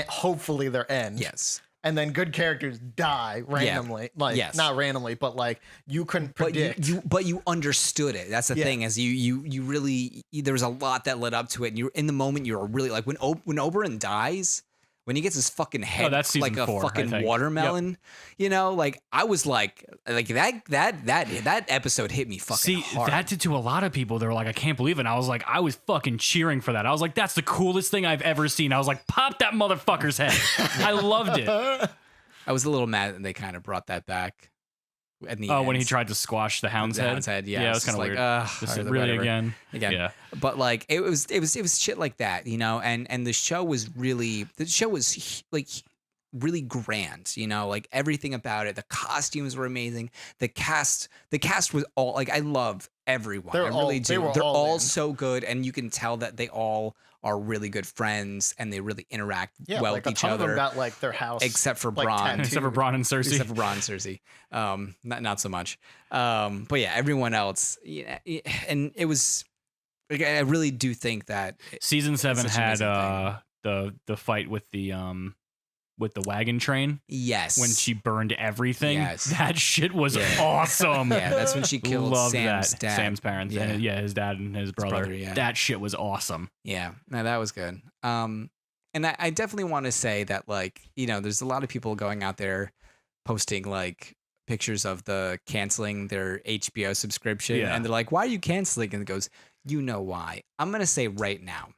hopefully their end. Yes. And then good characters die randomly. Like not randomly, but like you couldn't predict. But you understood it. That's the thing, is you really, there was a lot that led up to it, and you're in the moment. You're really like when Oberyn dies, when he gets his fucking head that's like season a 4, fucking watermelon. You know, like I was like that episode hit me fucking hard. That did to a lot of people. They were like, I can't believe it. And I was like, I was fucking cheering for that. I was like, that's the coolest thing I've ever seen. I was like, pop that motherfucker's head. I loved it. I was a little mad that they kind of brought that back. At the end. When he tried to squash the Hound's head. Yeah, it was kind of like, weird. This is really again. Yeah. But like it was shit like that, you know. And the show was really like really grand, you know. Like everything about it, the costumes were amazing. The cast was all like, I love everyone. I really do. They're all so good, and you can tell that they all are really good friends and they really interact well with each other. Of them got like their house, except for like, Bronn. Except for Bronn and Cersei. Except for Bronn and Cersei. Not so much. But yeah, everyone else. Yeah, and it was. Like, I really do think that season 7 had the fight with the wagon train. Yes. When she burned everything. Yes. That shit was awesome. Yeah, that's when she killed Sam's dad. Sam's parents. Yeah. And his dad and his brother. That shit was awesome. Yeah. No, that was good. And I definitely want to say that, like, you know, there's a lot of people going out there posting like pictures of the canceling their HBO subscription. Yeah. And they're like, why are you canceling? And it goes, you know why. I'm going to say right now,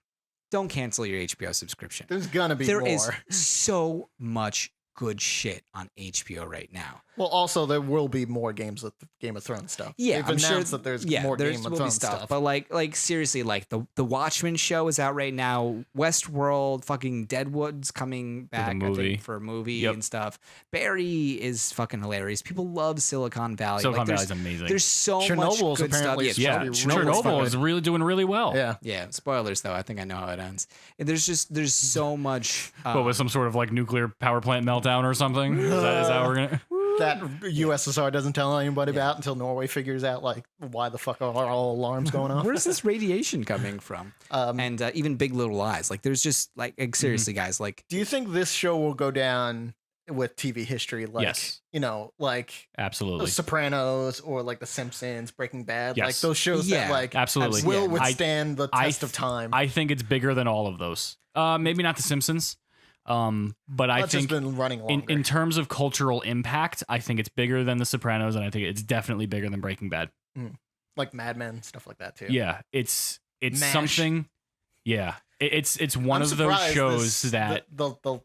don't cancel your HBO subscription. There's gonna be There more. is so much good shit on HBO right now. Well, also there will be more Game of Thrones stuff. Yeah, They've announced that there's more Game of Thrones stuff. But like seriously, like the Watchmen show is out right now. Westworld, fucking Deadwood's coming back I think, for a movie and stuff. Barry is fucking hilarious. People love Silicon Valley. Silicon Valley's amazing. There's so much good stuff. Chernobyl is really doing really well. Yeah. Spoilers though. I think I know how it ends. And there's so much. What was some sort of like nuclear power plant meltdown or something? Is that we're gonna? That USSR doesn't tell anybody about until Norway figures out like why the fuck are all alarms going off? Where's this radiation coming from? And even Big Little Lies. Like there's just like seriously, guys. Like, do you think this show will go down with TV history? Like, yes. Like absolutely, The Sopranos or like The Simpsons, Breaking Bad, like those shows that like absolutely will withstand the test of time. I think it's bigger than all of those. Maybe not The Simpsons. But I think been running longer. In terms of cultural impact, I think it's bigger than The Sopranos, and I think it's definitely bigger than Breaking Bad. Like Mad Men, stuff like that too. Yeah, it's MASH. Something. Yeah, it's one of those shows that the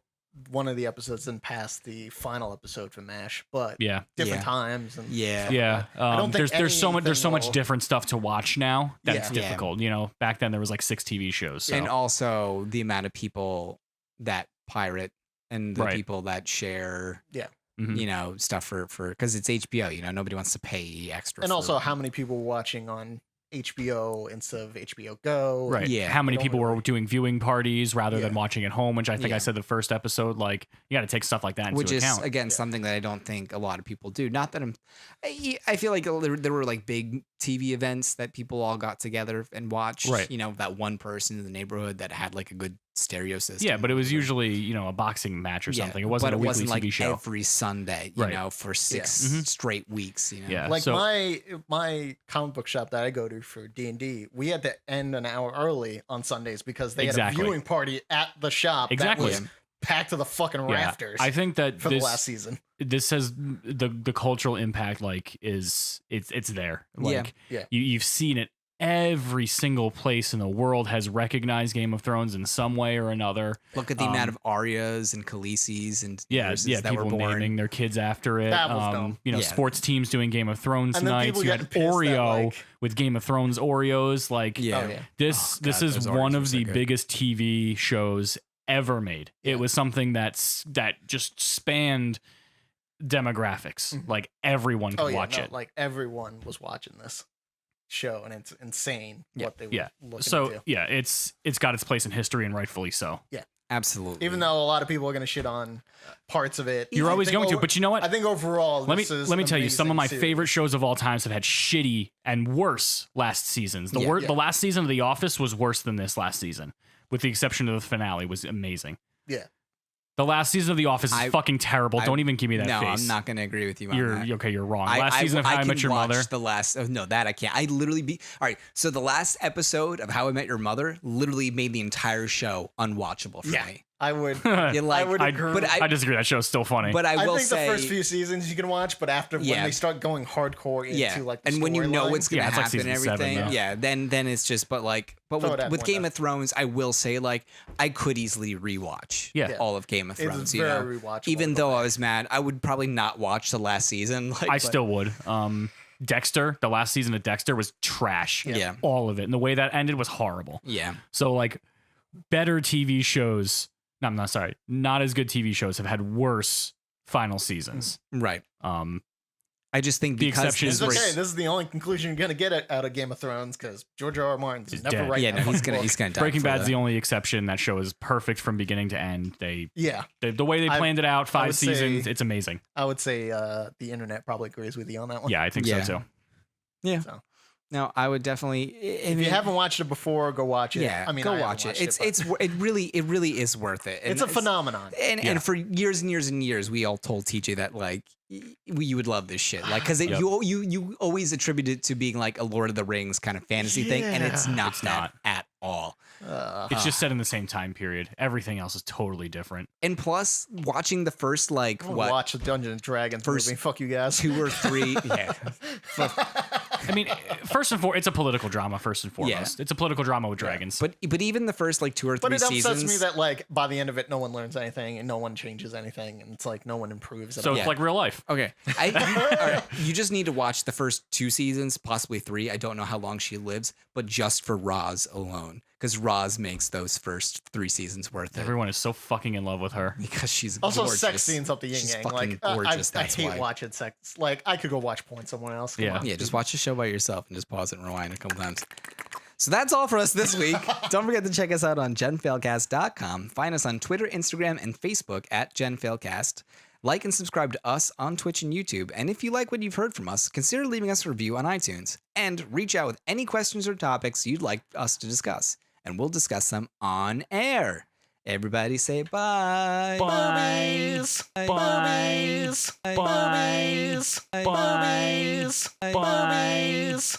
one of the episodes didn't pass the final episode for MASH, but different times. And I don't think there's so much different stuff to watch now that it's difficult. Back then there was like 6 TV shows, so. And also the amount of people that pirate and the people that share stuff for because it's HBO, nobody wants to pay extra, and also how many people were watching on HBO instead of HBO Go, how many people were doing viewing parties rather than watching at home, which I think I said the first episode, like you got to take stuff like that into account, which is again something that I don't think a lot of people do. Not that I feel like there were like big TV events that people all got together and watched, that one person in the neighborhood that had like a good stereo system. But it was usually, a boxing match or something. It wasn't a weekly like TV show. Every Sunday, for 6 straight weeks, Like my comic book shop that I go to for D&D, we had to end an hour early on Sundays because they had a viewing party at the shop that was packed to the fucking rafters. I think that for the last season. This says the cultural impact it's there. Like you've seen it. Every single place in the world has recognized Game of Thrones in some way or another. Look at the amount of Aryas and Khaleesi's and that people were born. naming their kids after it. That was dumb. Sports teams doing Game of Thrones nights. You had Oreo with Game of Thrones Oreos. Like this is one of the biggest TV shows ever made. It was something that just spanned demographics. Like everyone could watch it. Like everyone was watching this show, and it's insane what they were looking to. It's got its place in history, and rightfully so. Absolutely. Even though a lot of people are going to shit on parts of it, you're always going to. But you know what? I think overall, let me tell you, some of my favorite shows of all times have had shitty and worse last seasons. The last season of The Office was worse than this last season, with the exception of the finale. Was amazing. Yeah. The last season of The Office is fucking terrible. Don't even give me that face. No, I'm not going to agree with you on that. Okay, you're wrong. Last season of How I Met Your Mother. That I can't. I literally all right, so the last episode of How I Met Your Mother literally made the entire show unwatchable for me. I would. I would agree. But I disagree. That show's still funny. But I will think say the first few seasons you can watch, but after when they start going hardcore into like the and when you know what's going to happen and everything, 7, then it's just. But with Game of Thrones, I will say like I could easily rewatch all of Game of Thrones. It's very rewatchable. Even though I was mad, I would probably not watch the last season. I still would. Dexter, the last season of Dexter was trash. Yeah, all of it, and the way that ended was horrible. Yeah. So like, better TV shows. No, I'm not sorry. Not as good TV shows have had worse final seasons. Right. I just think the exception is this is the only conclusion you're gonna get out of Game of Thrones because George R.R. Martin's never dead. write that he's gonna die. Breaking Bad's the only exception. That show is perfect from beginning to end. The way they planned it out, 5 seasons, it's amazing. I would say the internet probably agrees with you on that one. Yeah, I think so too. Yeah. So. No, I would definitely. If you haven't watched it before, go watch it. Yeah, I mean, go watch it. It really is worth it. It's a phenomenon. And for years and years and years, we all told TJ that like you would love this shit, like because you always attribute it to being like a Lord of the Rings kind of fantasy thing, and it's not at all. It's just set in the same time period. Everything else is totally different. And plus, watching the first watch the Dungeons and Dragons movie. Fuck you guys. 2 or 3. I mean, first and foremost, it's a political drama. First and foremost, it's a political drama with dragons. But even the first like 2 or 3 seasons. But it upsets me that like by the end of it, no one learns anything and no one changes anything, and it's like no one improves. So it's like real life. Okay, all right. You just need to watch the first 2 seasons, possibly 3. I don't know how long she lives, but just for Roz alone, because Roz makes those first 3 seasons worth it. Everyone is so fucking in love with her because she's also gorgeous. sex scenes up the yin yang. Like gorgeous. I hate watching sex. Like I could go watch porn somewhere else. Yeah, just watch the show by yourself and just pause it and rewind a couple times. So that's all for us this week. Don't forget to check us out on genfailcast.com. Find us on Twitter, Instagram, and Facebook at genfailcast. Like and subscribe to us on Twitch and YouTube. And if you like what you've heard from us, consider leaving us a review on iTunes. And reach out with any questions or topics you'd like us to discuss. And we'll discuss them on air. Everybody say bye. Boobies. Boobies. Boobies. Boobies. Boobies.